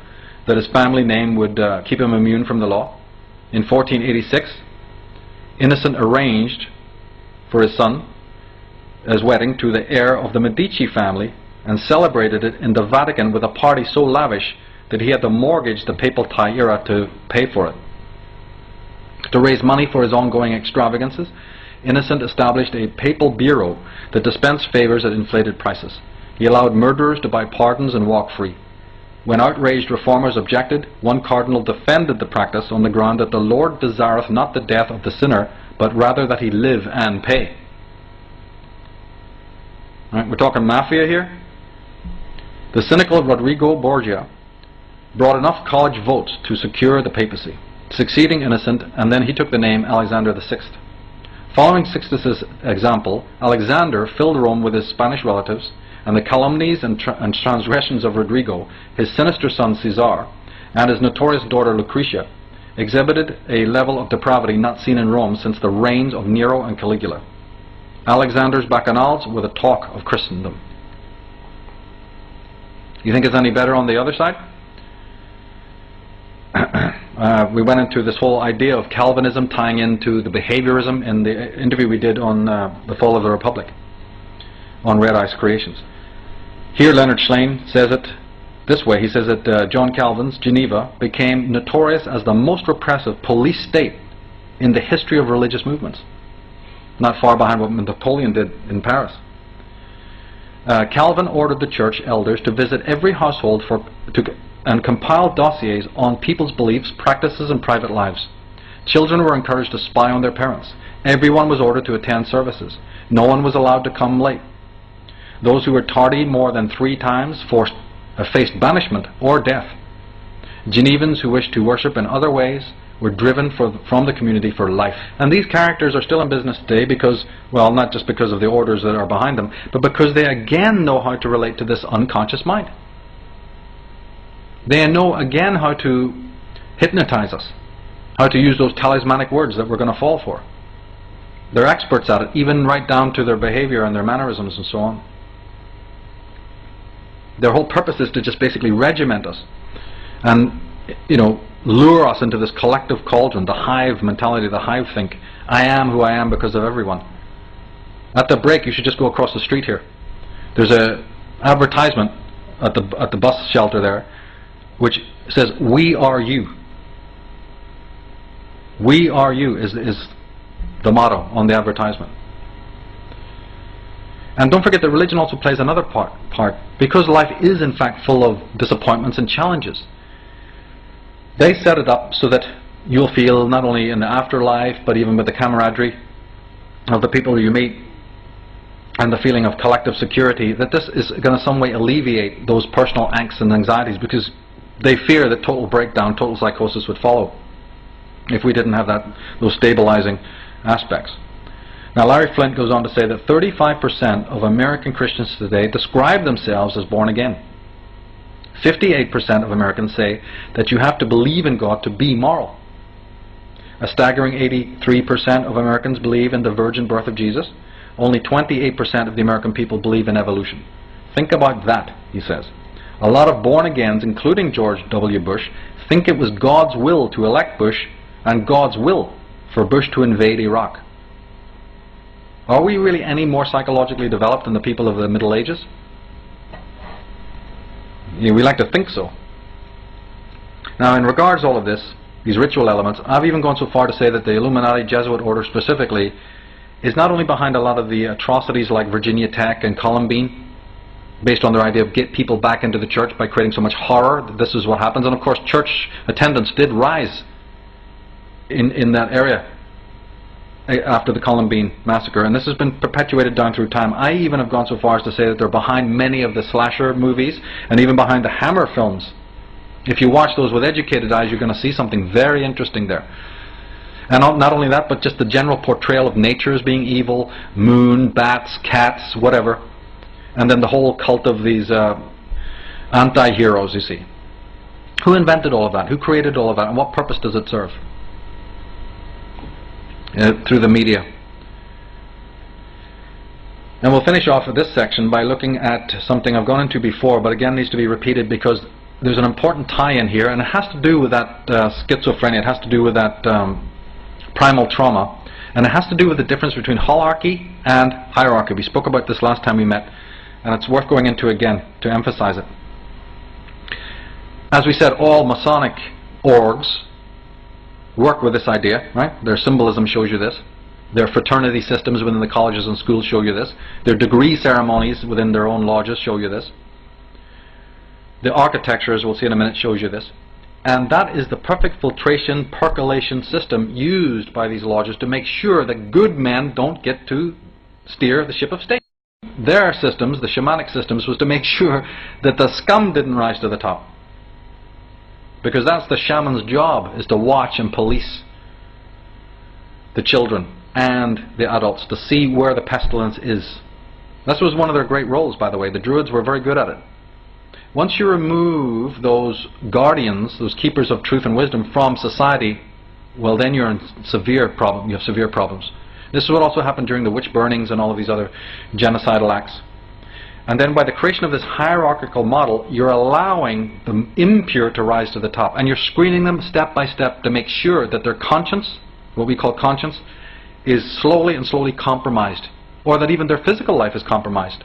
that his family name would keep him immune from the law. In 1486, Innocent arranged for his son's wedding to the heir of the Medici family and celebrated it in the Vatican with a party so lavish that he had to mortgage the papal tiara to pay for it. To raise money for his ongoing extravagances, Innocent established a papal bureau that dispensed favors at inflated prices. He allowed murderers to buy pardons and walk free. When outraged reformers objected, one cardinal defended the practice on the ground that the Lord desireth not the death of the sinner, but rather that he live and pay. Right, we're talking mafia here. The cynical Rodrigo Borgia brought enough college votes to secure the papacy, succeeding Innocent, and then he took the name Alexander VI. Following Sixtus's example, Alexander filled Rome with his Spanish relatives, and the calumnies and transgressions of Rodrigo, his sinister son Caesar, and his notorious daughter Lucretia exhibited a level of depravity not seen in Rome since the reigns of Nero and Caligula. Alexander's bacchanals were the talk of Christendom. You think it's any better on the other side? We went into this whole idea of Calvinism tying into the behaviorism in the interview we did on the Fall of the Republic, on Red Ice Creations. Here Leonard Shlain says it this way. He says that John Calvin's Geneva became notorious as the most repressive police state in the history of religious movements, not far behind what Napoleon did in Paris. Calvin ordered the church elders to visit every household and compile dossiers on people's beliefs, practices, and private lives. Children were encouraged to spy on their parents. Everyone was ordered to attend services. No one was allowed to come late. Those who were tardy more than 3 times faced banishment or death. Genevans who wished to worship in other ways were driven from the community for life. And these characters are still in business today because, well, not just because of the orders that are behind them, but because they again know how to relate to this unconscious mind. They know again how to hypnotize us, how to use those talismanic words that we're going to fall for. They're experts at it, even right down to their behavior and their mannerisms and so on. Their whole purpose is to just basically regiment us and, you know, lure us into this collective cauldron, the hive mentality, the hive think. I am who I am because of everyone. At the break, you should just go across the street here. There's an advertisement at the bus shelter there, which says, "We are you." "We are you" is the motto on the advertisement. And don't forget that religion also plays another part, because life is in fact full of disappointments and challenges. They set it up so that you'll feel not only in the afterlife, but even with the camaraderie of the people you meet and the feeling of collective security, that this is going to some way alleviate those personal angst and anxieties, because they fear that total breakdown, total psychosis would follow if we didn't have those stabilizing aspects. Now, Larry Flint goes on to say that 35% of American Christians today describe themselves as born again. 58% of Americans say that you have to believe in God to be moral. A staggering 83% of Americans believe in the virgin birth of Jesus. Only 28% of the American people believe in evolution. Think about that, he says. A lot of born-agains, including George W. Bush, think it was God's will to elect Bush and God's will for Bush to invade Iraq. Are we really any more psychologically developed than the people of the Middle Ages? Yeah, we like to think so. Now, in regards to all of this, these ritual elements, I've even gone so far to say that the Illuminati Jesuit order specifically is not only behind a lot of the atrocities like Virginia Tech and Columbine, based on their idea of get people back into the church by creating so much horror, that this is what happens. And of course, church attendance did rise in that area after the Columbine massacre, and this has been perpetuated down through time. I even have gone so far as to say that they're behind many of the slasher movies and even behind the Hammer films. If you watch those with educated eyes, you're going to see something very interesting there. And not only that, but just the general portrayal of nature as being evil, moon, bats, cats, whatever. And then the whole cult of these anti-heroes, you see. Who invented all of that? Who created all of that? And what purpose does it serve? Through the media. And we'll finish off with this section by looking at something I've gone into before, but again needs to be repeated because there's an important tie-in here, and it has to do with that schizophrenia, it has to do with that primal trauma, and it has to do with the difference between holarchy and hierarchy. We spoke about this last time we met, and it's worth going into again to emphasize it. As we said, all Masonic orgs work with this idea, right? Their symbolism shows you this. Their fraternity systems within the colleges and schools show you this. Their degree ceremonies within their own lodges show you this. The architecture, as we'll see in a minute, shows you this. And that is the perfect filtration, percolation system used by these lodges to make sure that good men don't get to steer the ship of state. Their systems, the shamanic systems, was to make sure that the scum didn't rise to the top. Because that's the shaman's job, is to watch and police the children and the adults, to see where the pestilence is. This was one of their great roles, by the way. The Druids were very good at it. Once you remove those guardians, those keepers of truth and wisdom from society, well, then you're in severe problem. You have severe problems. This is what also happened during the witch burnings and all of these other genocidal acts. And then by the creation of this hierarchical model, you're allowing the impure to rise to the top. And you're screening them step by step to make sure that their conscience, what we call conscience, is slowly and slowly compromised. Or that even their physical life is compromised.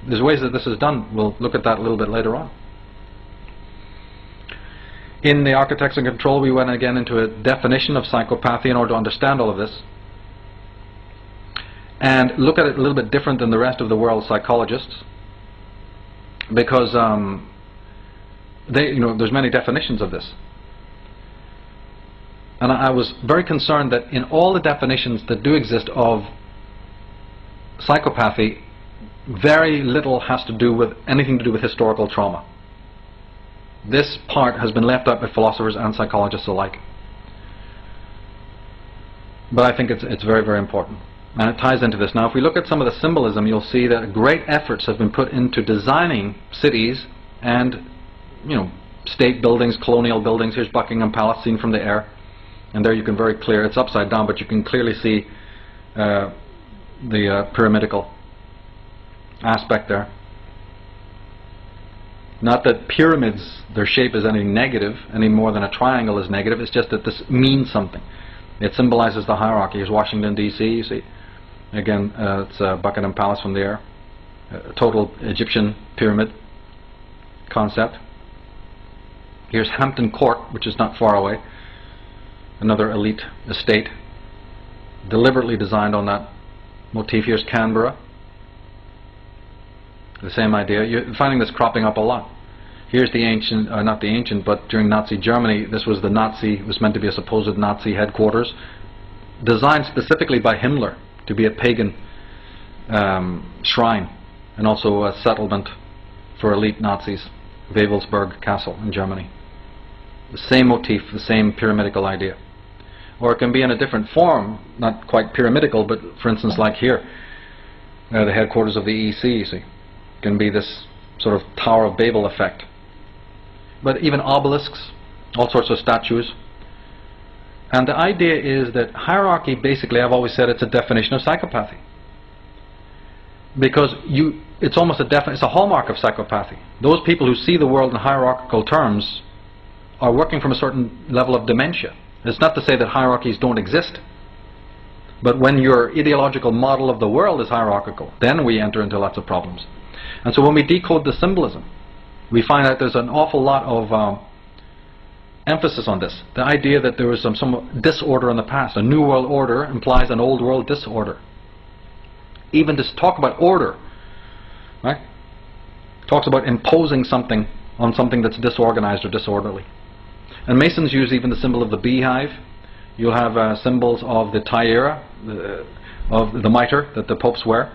There's ways that this is done. We'll look at that a little bit later on. In the Architects in Control, we went again into a definition of psychopathy in order to understand all of this. And look at it a little bit different than the rest of the world's psychologists, because there's many definitions of this. And I was very concerned that in all the definitions that do exist of psychopathy, very little has to do with anything to do with historical trauma. This part has been left out by philosophers and psychologists alike. But I think it's very, very important. And it ties into this. Now, if we look at some of the symbolism, you'll see that great efforts have been put into designing cities and, state buildings, colonial buildings. Here's Buckingham Palace seen from the air. And there you can very clear, it's upside down, but you can clearly see the pyramidical aspect there. Not that pyramids, their shape is anything negative, any more than a triangle is negative. It's just that this means something. It symbolizes the hierarchy. Here's Washington, D.C., you see. Again, it's Buckingham Palace from there. A total Egyptian pyramid concept. Here's Hampton Court, which is not far away. Another elite estate. Deliberately designed on that motif. Here's Canberra. The same idea. You're finding this cropping up a lot. Here's the ancient, not the ancient, but during Nazi Germany, this was the Nazi, was meant to be a supposed Nazi headquarters, designed specifically by Himmler to be a pagan shrine, and also a settlement for elite Nazis, Wewelsburg Castle in Germany. The same motif, the same pyramidical idea. Or it can be in a different form, not quite pyramidical, but for instance like here, the headquarters of the EC, you see, can be this sort of Tower of Babel effect. But even obelisks, all sorts of statues. And the idea is that hierarchy, basically, I've always said it's a definition of psychopathy. Because it's almost it's a hallmark of psychopathy. Those people who see the world in hierarchical terms are working from a certain level of dementia. It's not to say that hierarchies don't exist. But when your ideological model of the world is hierarchical, then we enter into lots of problems. And so when we decode the symbolism, we find out there's an awful lot of emphasis on this. The idea that there was some disorder in the past. A new world order implies an old world disorder. Even to talk about order, right, talks about imposing something on something that's disorganized or disorderly. And Masons use even the symbol of the beehive. You'll have symbols of the tiara, of the mitre that the popes wear.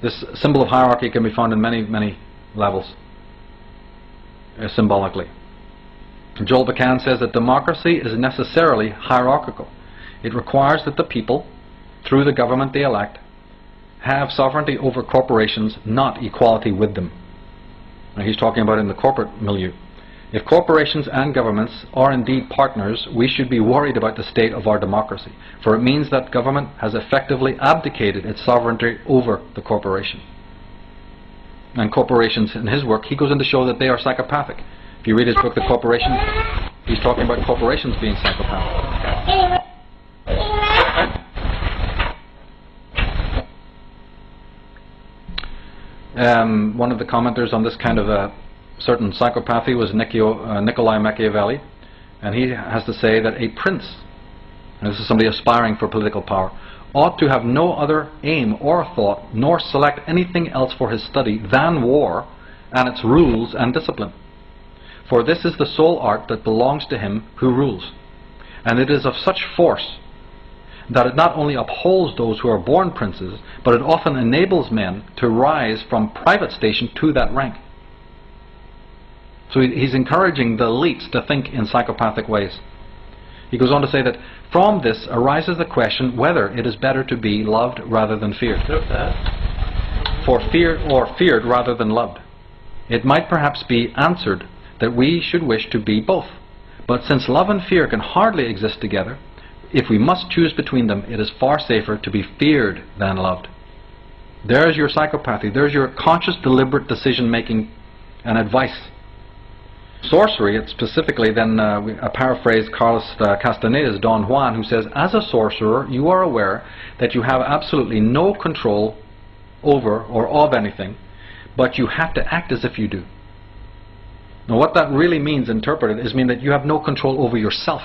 This symbol of hierarchy can be found in many, many levels, symbolically. Joel Bacan says that democracy is necessarily hierarchical. It requires that the people, through the government they elect, have sovereignty over corporations, not equality with them. Now he's talking about in the corporate milieu. If corporations and governments are indeed partners, we should be worried about the state of our democracy, for it means that government has effectively abdicated its sovereignty over the corporation. And corporations, in his work, he goes in to show that they are psychopathic. If you read his book, The Corporation, he's talking about corporations being psychopathic. One of the commenters on this kind of a certain psychopathy was Nikolai Machiavelli, and he has to say that a prince, and this is somebody aspiring for political power, ought to have no other aim or thought, nor select anything else for his study than war and its rules and discipline. For this is the sole art that belongs to him who rules, and it is of such force that it not only upholds those who are born princes, but it often enables men to rise from private station to that rank. So he's encouraging the elites to think in psychopathic ways. He goes on to say that from this arises the question whether it is better to be loved rather than feared. For feared or feared rather than loved. It might perhaps be answered that we should wish to be both. But since love and fear can hardly exist together, if we must choose between them, it is far safer to be feared than loved. There's your psychopathy. There's your conscious, deliberate decision-making and advice. Sorcery, it's specifically then, I paraphrase Carlos Castaneda's Don Juan, who says, as a sorcerer, you are aware that you have absolutely no control over or of anything, but you have to act as if you do. Now what that really means, interpreted, is mean that you have no control over yourself,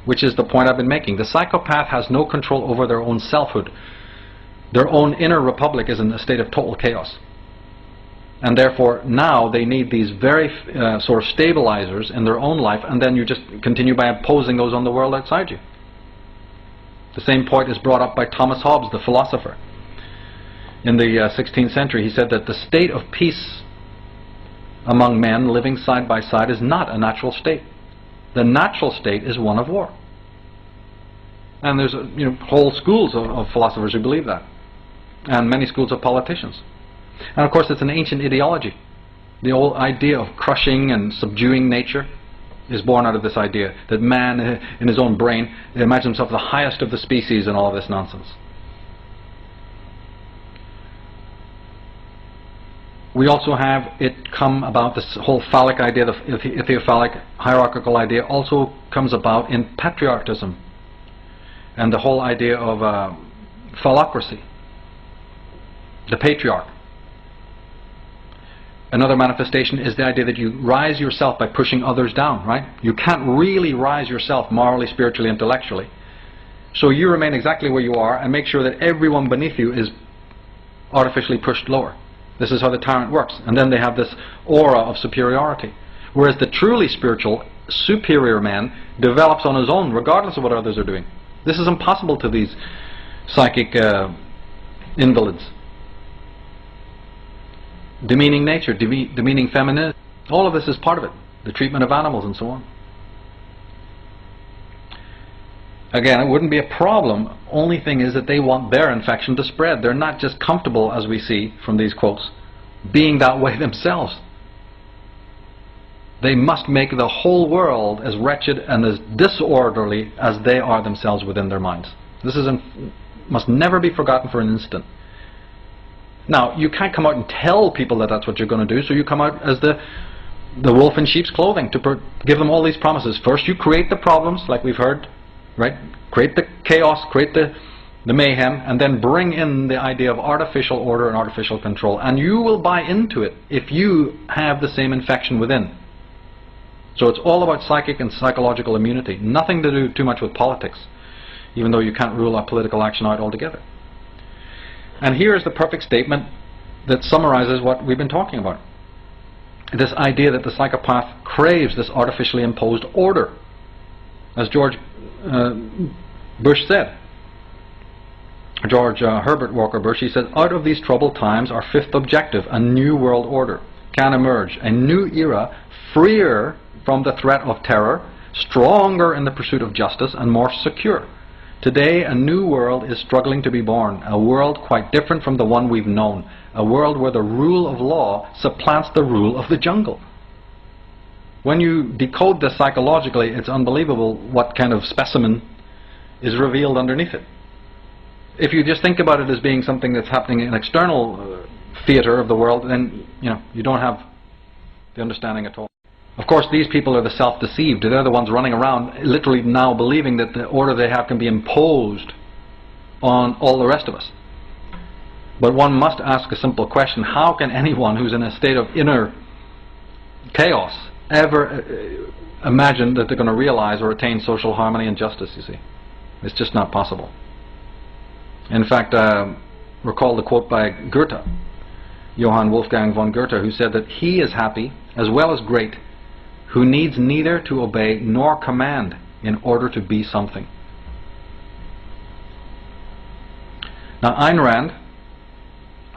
which is the point I've been making. The psychopath has no control over their own selfhood. Their own inner republic is in a state of total chaos. And therefore now they need these very sort of stabilizers in their own life, and then you just continue by imposing those on the world outside you. The same point is brought up by Thomas Hobbes, the philosopher. In the 16th century, he said that the state of peace among men living side by side is not a natural state. The natural state is one of war. And there's whole schools of philosophers who believe that, and many schools of politicians. And of course it's an ancient ideology. The whole idea of crushing and subduing nature is born out of this idea that man in his own brain imagines himself the highest of the species and all of this nonsense. We also have it come about, this whole phallic idea, the ethiophalic hierarchical idea also comes about in patriarchism and the whole idea of phallocracy, the patriarch. Another manifestation is the idea that you rise yourself by pushing others down, right? You can't really rise yourself morally, spiritually, intellectually. So you remain exactly where you are and make sure that everyone beneath you is artificially pushed lower. This is how the tyrant works. And then they have this aura of superiority. Whereas the truly spiritual, superior man develops on his own, regardless of what others are doing. This is impossible to these psychic invalids, demeaning nature, demeaning femininity. All of this is part of it. The treatment of animals and so on. Again, it wouldn't be a problem. Only thing is that they want their infection to spread. They're not just comfortable, as we see from these quotes, being that way themselves. They must make the whole world as wretched and as disorderly as they are themselves within their minds. This must never be forgotten for an instant. Now, you can't come out and tell people that that's what you're going to do, so you come out as the wolf in sheep's clothing to give them all these promises. First, you create the problems, like we've heard, right? Create the chaos, create the mayhem, and then bring in the idea of artificial order and artificial control. And you will buy into it if you have the same infection within. So it's all about psychic and psychological immunity. Nothing to do too much with politics, even though you can't rule out political action out altogether. And here is the perfect statement that summarizes what we've been talking about. This idea that the psychopath craves this artificially imposed order. As George Bush said, George Herbert Walker Bush, he said, out of these troubled times, our fifth objective, a new world order, can emerge. A new era, freer from the threat of terror, stronger in the pursuit of justice, and more secure. Today, a new world is struggling to be born, a world quite different from the one we've known, a world where the rule of law supplants the rule of the jungle. When you decode this psychologically, it's unbelievable what kind of specimen is revealed underneath it. If you just think about it as being something that's happening in an external theater of the world, then you don't have the understanding at all. Of course, these people are the self-deceived. They're the ones running around literally now believing that the order they have can be imposed on all the rest of us. But one must ask a simple question: how can anyone who's in a state of inner chaos ever imagine that they're going to realize or attain social harmony and justice, you see? It's just not possible. In fact, recall the quote by Goethe, Johann Wolfgang von Goethe, who said that he is happy as well as great who needs neither to obey nor command in order to be something. Now, Ayn Rand,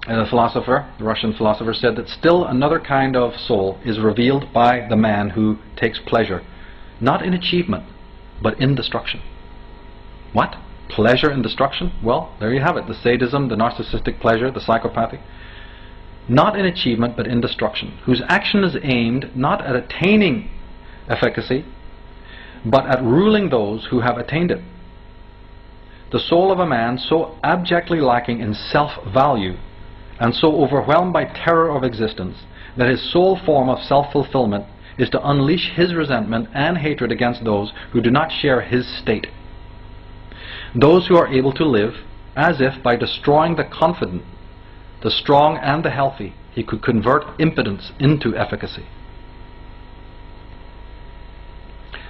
the philosopher, the Russian philosopher, said that still another kind of soul is revealed by the man who takes pleasure, not in achievement, but in destruction. What? Pleasure in destruction? Well, there you have it. The sadism, the narcissistic pleasure, the psychopathy. Not in achievement, but in destruction, whose action is aimed not at attaining efficacy, but at ruling those who have attained it. The soul of a man so abjectly lacking in self-value and so overwhelmed by terror of existence that his sole form of self-fulfillment is to unleash his resentment and hatred against those who do not share his state. Those who are able to live as if by destroying the confident, the strong and the healthy, he could convert impotence into efficacy.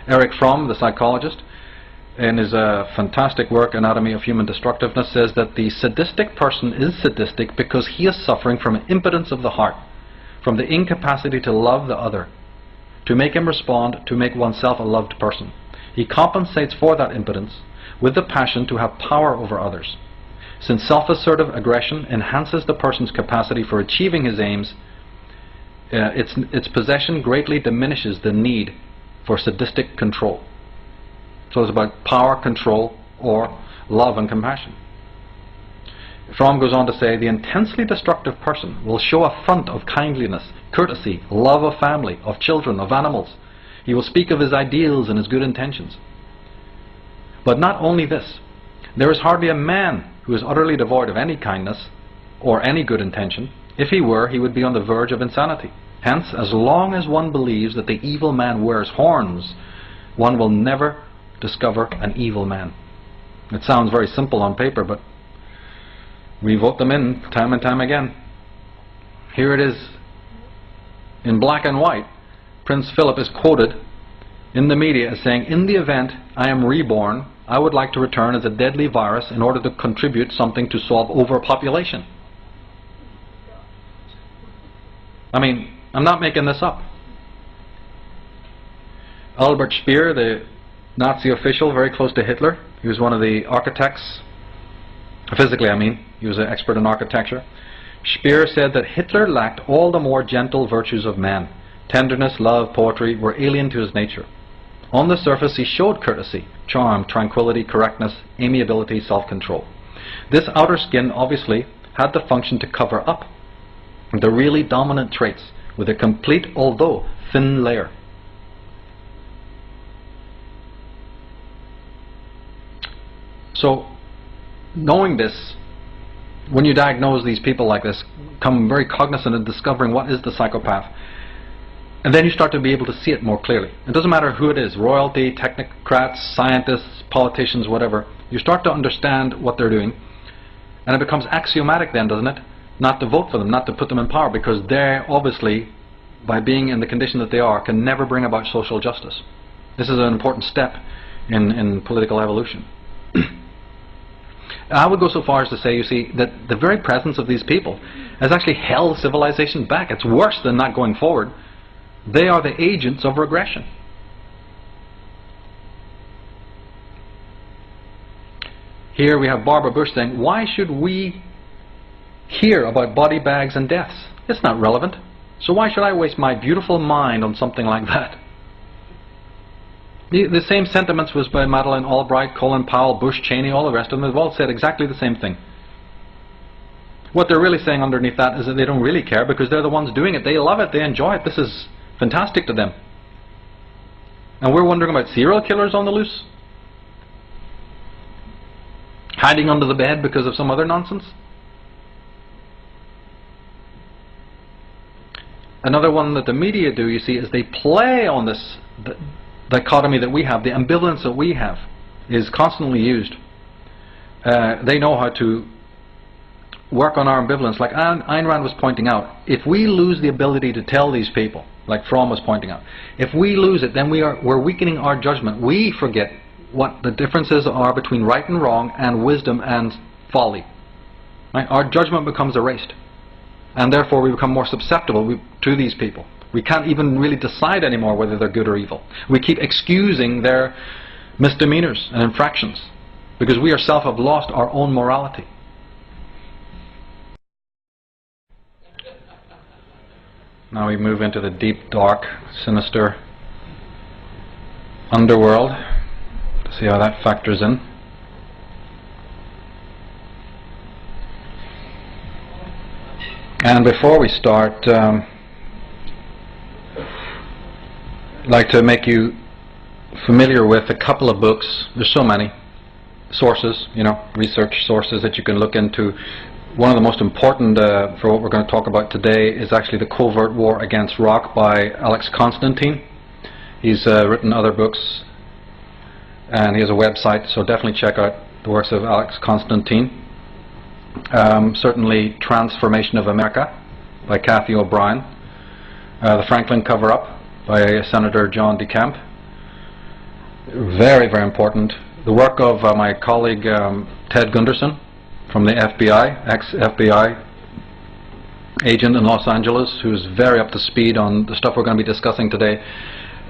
Erich Fromm, the psychologist, in his fantastic work Anatomy of Human Destructiveness, says that the sadistic person is sadistic because he is suffering from an impotence of the heart, from the incapacity to love the other, to make him respond, to make oneself a loved person. He compensates for that impotence with the passion to have power over others. Since self-assertive aggression enhances the person's capacity for achieving his aims, its possession greatly diminishes the need for sadistic control. So it's about power, control, or love and compassion. Fromm goes on to say, the intensely destructive person will show a front of kindliness, courtesy, love of family, of children, of animals. He will speak of his ideals and his good intentions. But not only this, there is hardly a man who is utterly devoid of any kindness or any good intention. If he were, he would be on the verge of insanity. Hence, as long as one believes that the evil man wears horns, one will never discover an evil man. It sounds very simple on paper, but we vote them in time and time again. Here it is in black and white. Prince Philip is quoted in the media as saying, in the event I am reborn, I would like to return as a deadly virus in order to contribute something to solve overpopulation. I mean, I'm not making this up. Albert Speer, the Nazi official very close to Hitler, he was one of the architects physically I mean. He was an expert in architecture. Speer said that Hitler lacked all the more gentle virtues of man. Tenderness, love, poetry were alien to his nature. On the surface he showed courtesy, charm, tranquility, correctness, amiability, self-control. This outer skin obviously had the function to cover up the really dominant traits with a complete, although thin, layer. So, knowing this, when you diagnose these people like this, come very cognizant of discovering what is the psychopath. And then you start to be able to see it more clearly. It doesn't matter who it is, royalty, technocrats, scientists, politicians, whatever. You start to understand what they're doing. And it becomes axiomatic then, doesn't it? Not to vote for them, not to put them in power, because they obviously, by being in the condition that they are, can never bring about social justice. This is an important step in political evolution. I would go so far as to say, you see, that the very presence of these people has actually held civilization back. It's worse than not going forward. They are the agents of regression. Here we have Barbara Bush saying, why should we hear about body bags and deaths? It's not relevant. So why should I waste my beautiful mind on something like that? The same sentiments was by Madeleine Albright, Colin Powell, Bush, Cheney, all the rest of them. They've all said exactly the same thing. What they're really saying underneath that is that they don't really care because they're the ones doing it. They love it. They enjoy it. This is fantastic to them. And we're wondering about serial killers on the loose? Hiding under the bed because of some other nonsense? Another one that the media do, you see, is they play on this dichotomy that we have, the ambivalence that we have is constantly used. They know how to work on our ambivalence. Like Ayn Rand was pointing out, if we lose the ability to tell these people, like Fromm was pointing out, if we lose it, then we're weakening our judgment. We forget what the differences are between right and wrong and wisdom and folly. Right? Our judgment becomes erased, and therefore we become more susceptible to these people. We can't even really decide anymore whether they're good or evil. We keep excusing their misdemeanors and infractions because we ourselves have lost our own morality. Now we move into the deep, dark, sinister underworld to see how that factors in. And before we start, I'd like to make you familiar with a couple of books. There's so many sources, research sources that you can look into. One of the most important for what we're going to talk about today is actually The Covert War Against Rock by Alex Constantine. He's written other books and he has a website, so definitely check out the works of Alex Constantine. Certainly Transformation of America by Kathy O'Brien. The Franklin Cover-Up by Senator John DeCamp. Very, very important. The work of my colleague Ted Gunderson from the FBI, ex-FBI agent in Los Angeles, who's very up to speed on the stuff we're going to be discussing today,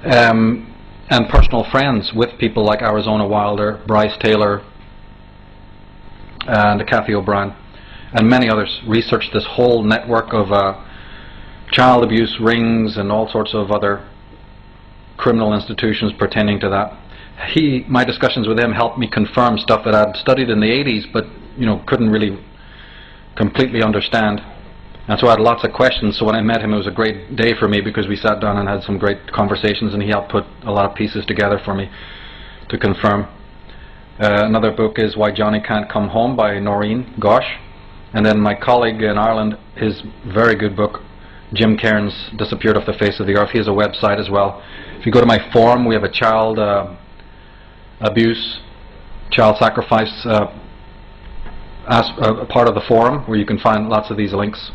and personal friends with people like Arizona Wilder, Bryce Taylor, and Kathy O'Brien, and many others. Researched this whole network of child abuse rings and all sorts of other criminal institutions pertaining to that. My discussions with him helped me confirm stuff that I'd studied in the 80s but couldn't really completely understand, and so I had lots of questions. So when I met him, it was a great day for me because we sat down and had some great conversations and he helped put a lot of pieces together for me to confirm. Another book is Why Johnny Can't Come Home by Noreen Gosh, and then my colleague in Ireland, his very good book Jim Cairns, Disappeared Off the Face of the Earth. He has a website as well. If you go to my forum, we have a child abuse, child sacrifice as a part of the forum where you can find lots of these links.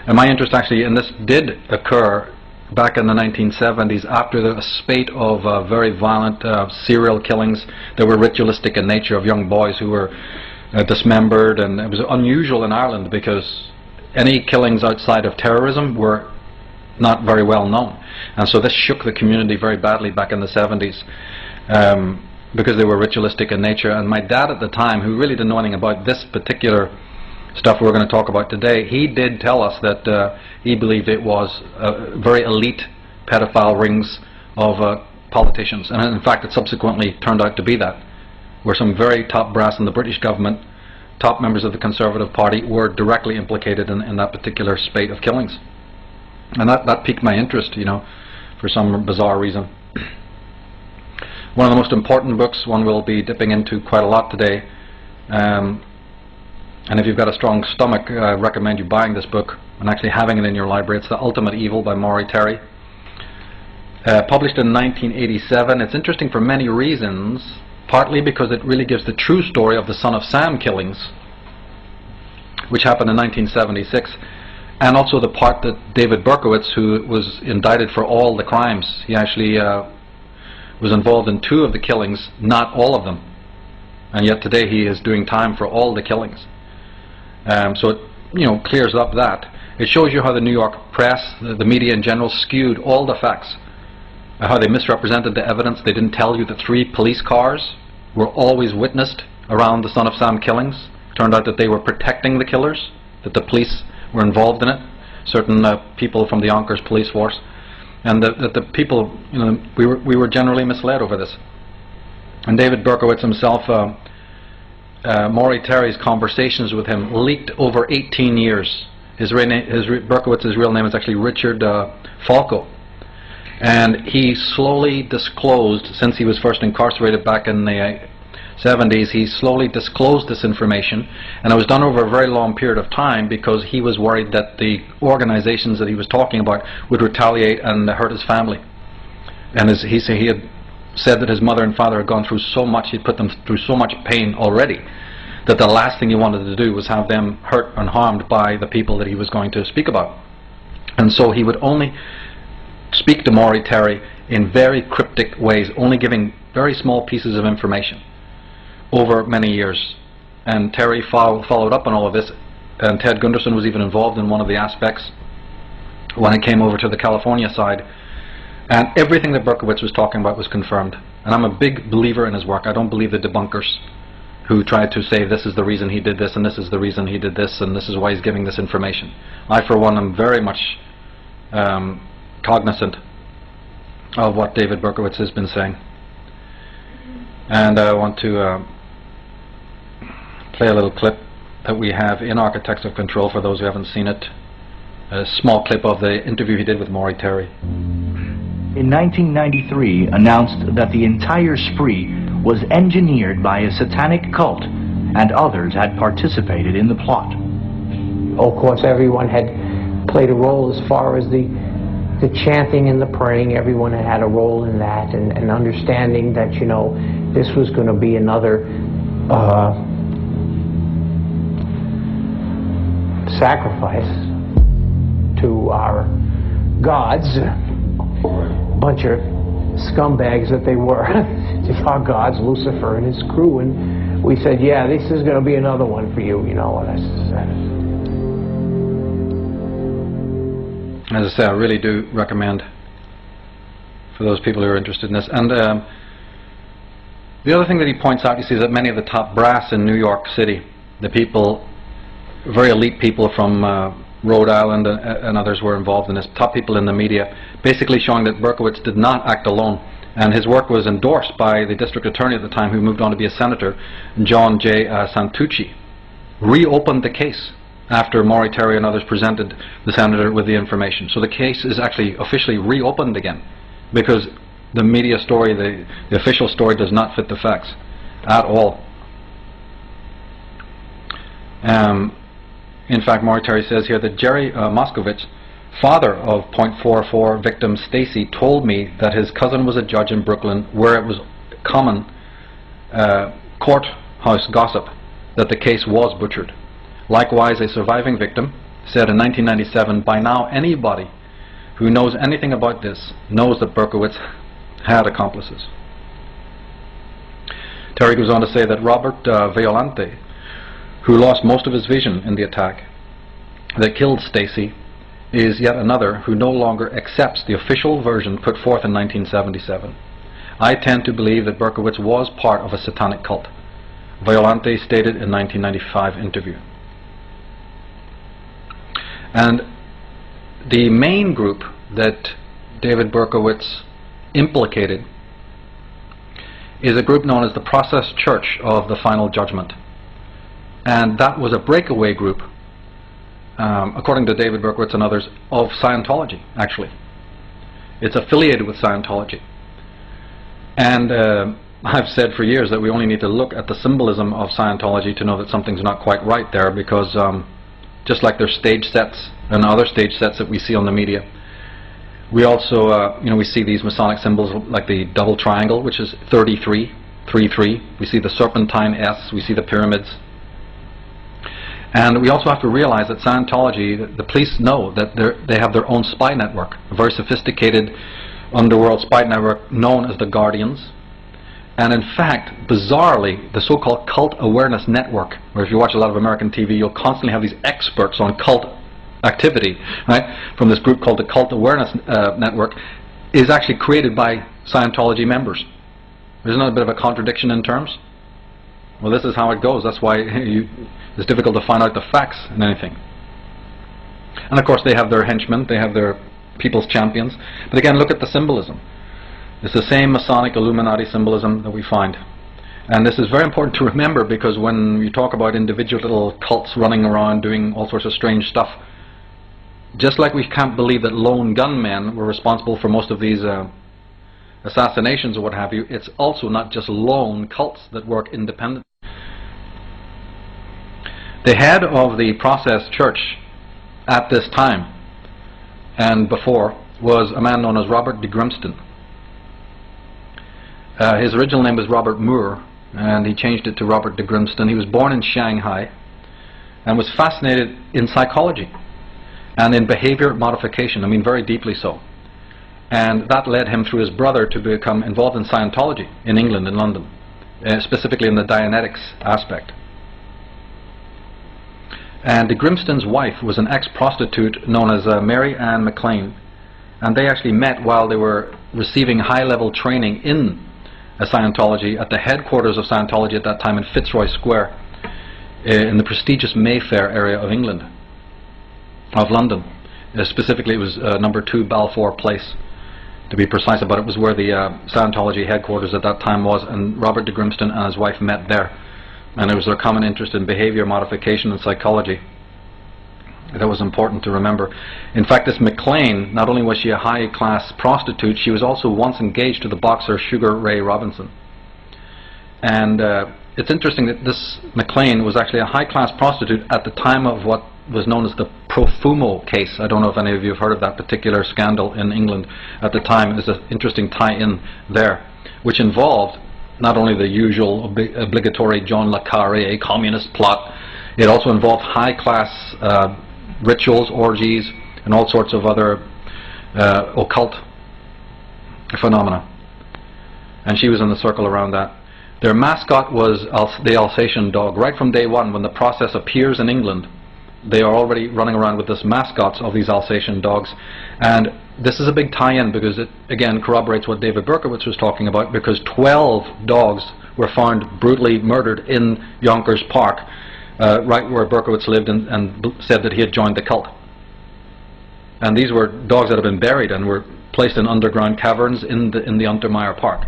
And my interest actually in this did occur back in the 1970s after the spate of very violent serial killings that were ritualistic in nature of young boys who were dismembered, and it was unusual in Ireland because any killings outside of terrorism were not very well known, and so this shook the community very badly back in the 70s. because they were ritualistic in nature. And my dad at the time, who really didn't know anything about this particular stuff we're going to talk about today, he did tell us that he believed it was very elite pedophile rings of politicians, and in fact it subsequently turned out to be that, where some very top brass in the British government, top members of the Conservative Party, were directly implicated in that particular spate of killings. And that piqued my interest, you know, for some bizarre reason. One of the most important books, one will be dipping into quite a lot today, and if you've got a strong stomach, I recommend you buying this book and actually having it in your library. It's The Ultimate Evil by Maury Terry. Published in 1987. It's interesting for many reasons, partly because it really gives the true story of the Son of Sam killings, which happened in 1976, and also the part that David Berkowitz, who was indicted for all the crimes, he actually was involved in 2 of the killings, not all of them, and yet today he is doing time for all the killings. So it, you know, clears up that. It shows you how the New York press, the media in general, skewed all the facts, how they misrepresented the evidence. They didn't tell you that 3 police cars were always witnessed around the Son of Sam killings. It turned out that they were protecting the killers, that the police were involved in it, certain people from the Yonkers police force, and that the people, you know, we were generally misled over this. And David Berkowitz himself, Maury Terry's conversations with him leaked over 18 years. Berkowitz's real name is actually Richard Falco, and he slowly disclosed, since he was first incarcerated back in the 70s, he slowly disclosed this information, and it was done over a very long period of time because he was worried that the organizations that he was talking about would retaliate and hurt his family. And as he had said that his mother and father had gone through so much, he'd put them through so much pain already, that the last thing he wanted to do was have them hurt and harmed by the people that he was going to speak about. And so he would only speak to Maury Terry in very cryptic ways, only giving very small pieces of information over many years. And Terry followed up on all of this, and Ted Gunderson was even involved in one of the aspects when it came over to the California side. And everything that Berkowitz was talking about was confirmed. And I'm a big believer in his work. I don't believe the debunkers who try to say this is the reason he did this, and this is the reason he did this, and this is why he's giving this information. I, for one, am very much cognizant of what David Berkowitz has been saying. And I want to play a little clip that we have in Architects of Control for those who haven't seen it. A small clip of the interview he did with Maury Terry. In 1993, announced that the entire spree was engineered by a satanic cult and others had participated in the plot. Of course, everyone had played a role as far as the chanting and the praying. Everyone had a role in that, and understanding that, you know, this was going to be another sacrifice to our gods. Bunch of scumbags that they were, our gods, Lucifer and his crew, and we said, yeah, this is going to be another one for you, you know. As I say, I really do recommend for those people who are interested in this. And the other thing that he points out, you see, is that many of the top brass in New York City, the people, very elite people from Rhode Island and others were involved in this, top people in the media, basically showing that Berkowitz did not act alone. And his work was endorsed by the district attorney at the time, who moved on to be a senator, John J. Santucci. Reopened the case after Maury Terry and others presented the senator with the information. So the case is actually officially reopened again, because the media story, the official story, does not fit the facts at all. In fact, Maury Terry says here that Jerry Moskovitz, father of .44 victim Stacy, told me that his cousin was a judge in Brooklyn, where it was common courthouse gossip that the case was butchered. Likewise, a surviving victim said in 1997, by now anybody who knows anything about this knows that Berkowitz had accomplices. Terry goes on to say that Robert Violante, who lost most of his vision in the attack that killed Stacy, is yet another who no longer accepts the official version put forth in 1977. I tend to believe that Berkowitz was part of a satanic cult. Violante stated in 1995 interview. And the main group that David Berkowitz implicated is a group known as the Process Church of the Final Judgment. And that was a breakaway group, according to David Berkowitz and others, of Scientology, actually. It's affiliated with Scientology. And I've said for years that we only need to look at the symbolism of Scientology to know that something's not quite right there, because just like there's stage sets and other stage sets that we see on the media, we also, we see these Masonic symbols like the double triangle, which is 33, 3-3. We see the serpentine S, we see the pyramids. And we also have to realize that Scientology, the police know that they have their own spy network, a very sophisticated underworld spy network known as the Guardians. And in fact, bizarrely, the so-called Cult Awareness Network, where if you watch a lot of American TV, you'll constantly have these experts on cult activity, right, from this group called the Cult Awareness Network, is actually created by Scientology members. Isn't that a bit of a contradiction in terms? Well, this is how it goes. That's why it's difficult to find out the facts in anything. And of course they have their henchmen, they have their people's champions. But again, look at the symbolism. It's the same Masonic Illuminati symbolism that we find. And this is very important to remember, because when you talk about individual little cults running around doing all sorts of strange stuff, just like we can't believe that lone gunmen were responsible for most of these assassinations or what have you, it's also not just lone cults that work independently. The head of the Process Church at this time and before was a man known as Robert de Grimston. His original name was Robert Moore, and he changed it to Robert de Grimston. He was born in Shanghai and was fascinated in psychology and in behavior modification, very deeply so. And that led him through his brother to become involved in Scientology in England, in London, specifically in the Dianetics aspect. And de Grimston's wife was an ex-prostitute known as Mary Ann McLean, and they actually met while they were receiving high-level training in Scientology at the headquarters of Scientology at that time in Fitzroy Square, in the prestigious Mayfair area of England, of London. Specifically, it was number 2 Balfour Place, to be precise about it. Was where the Scientology headquarters at that time was, and Robert de Grimston and his wife met there. And it was their common interest in behavior modification and psychology that was important to remember. In fact, this McLean, not only was she a high-class prostitute, she was also once engaged to the boxer Sugar Ray Robinson. And it's interesting that this McLean was actually a high-class prostitute at the time of what was known as the Profumo case. I don't know if any of you have heard of that particular scandal in England at the time. There's an interesting tie-in there, which involved not only the usual obligatory John le Carré communist plot, it also involved high-class rituals, orgies, and all sorts of other occult phenomena. And she was in the circle around that. Their mascot was the Alsatian dog. Right from day one, when the Process appears in England, they are already running around with this mascots of these Alsatian dogs. And this is a big tie-in, because it again corroborates what David Berkowitz was talking about, because 12 dogs were found brutally murdered in Yonkers Park, right where Berkowitz lived, and said that he had joined the cult. And these were dogs that had been buried and were placed in underground caverns in the Untermaier Park.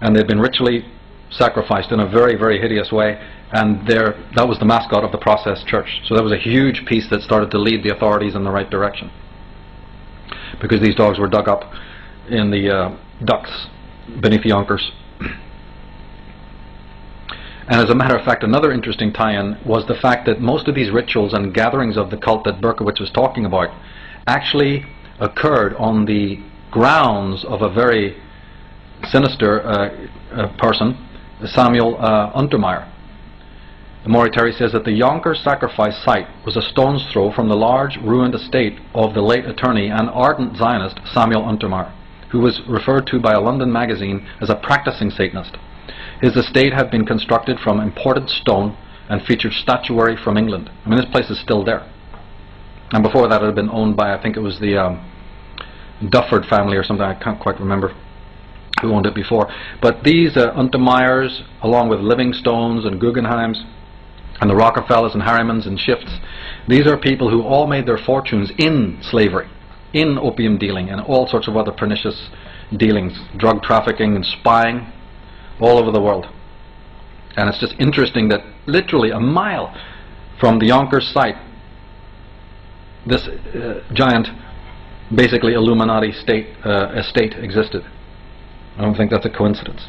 And they'd been ritually sacrificed in a very, very hideous way, and that was the mascot of the Process Church. So that was a huge piece that started to lead the authorities in the right direction, because these dogs were dug up in the ducts beneath Yonkers. And as a matter of fact, another interesting tie-in was the fact that most of these rituals and gatherings of the cult that Berkowitz was talking about actually occurred on the grounds of a very sinister person, Samuel Untermaier. Maury Terry says that the Yonkers sacrifice site was a stone's throw from the large ruined estate of the late attorney and ardent Zionist Samuel Untermaier, who was referred to by a London magazine as a practicing Satanist. His estate had been constructed from imported stone and featured statuary from England. This place is still there. And before that it had been owned by, I think it was the Dufford family or something, I can't quite remember. who owned it before. But these Untermeyers, along with Livingstones and Guggenheims, and the Rockefellers and Harrimans and Shifts, these are people who all made their fortunes in slavery, in opium dealing, and all sorts of other pernicious dealings, drug trafficking and spying, all over the world. And it's just interesting that literally a mile from the Yonkers site, this giant, basically Illuminati estate existed. I don't think that's a coincidence.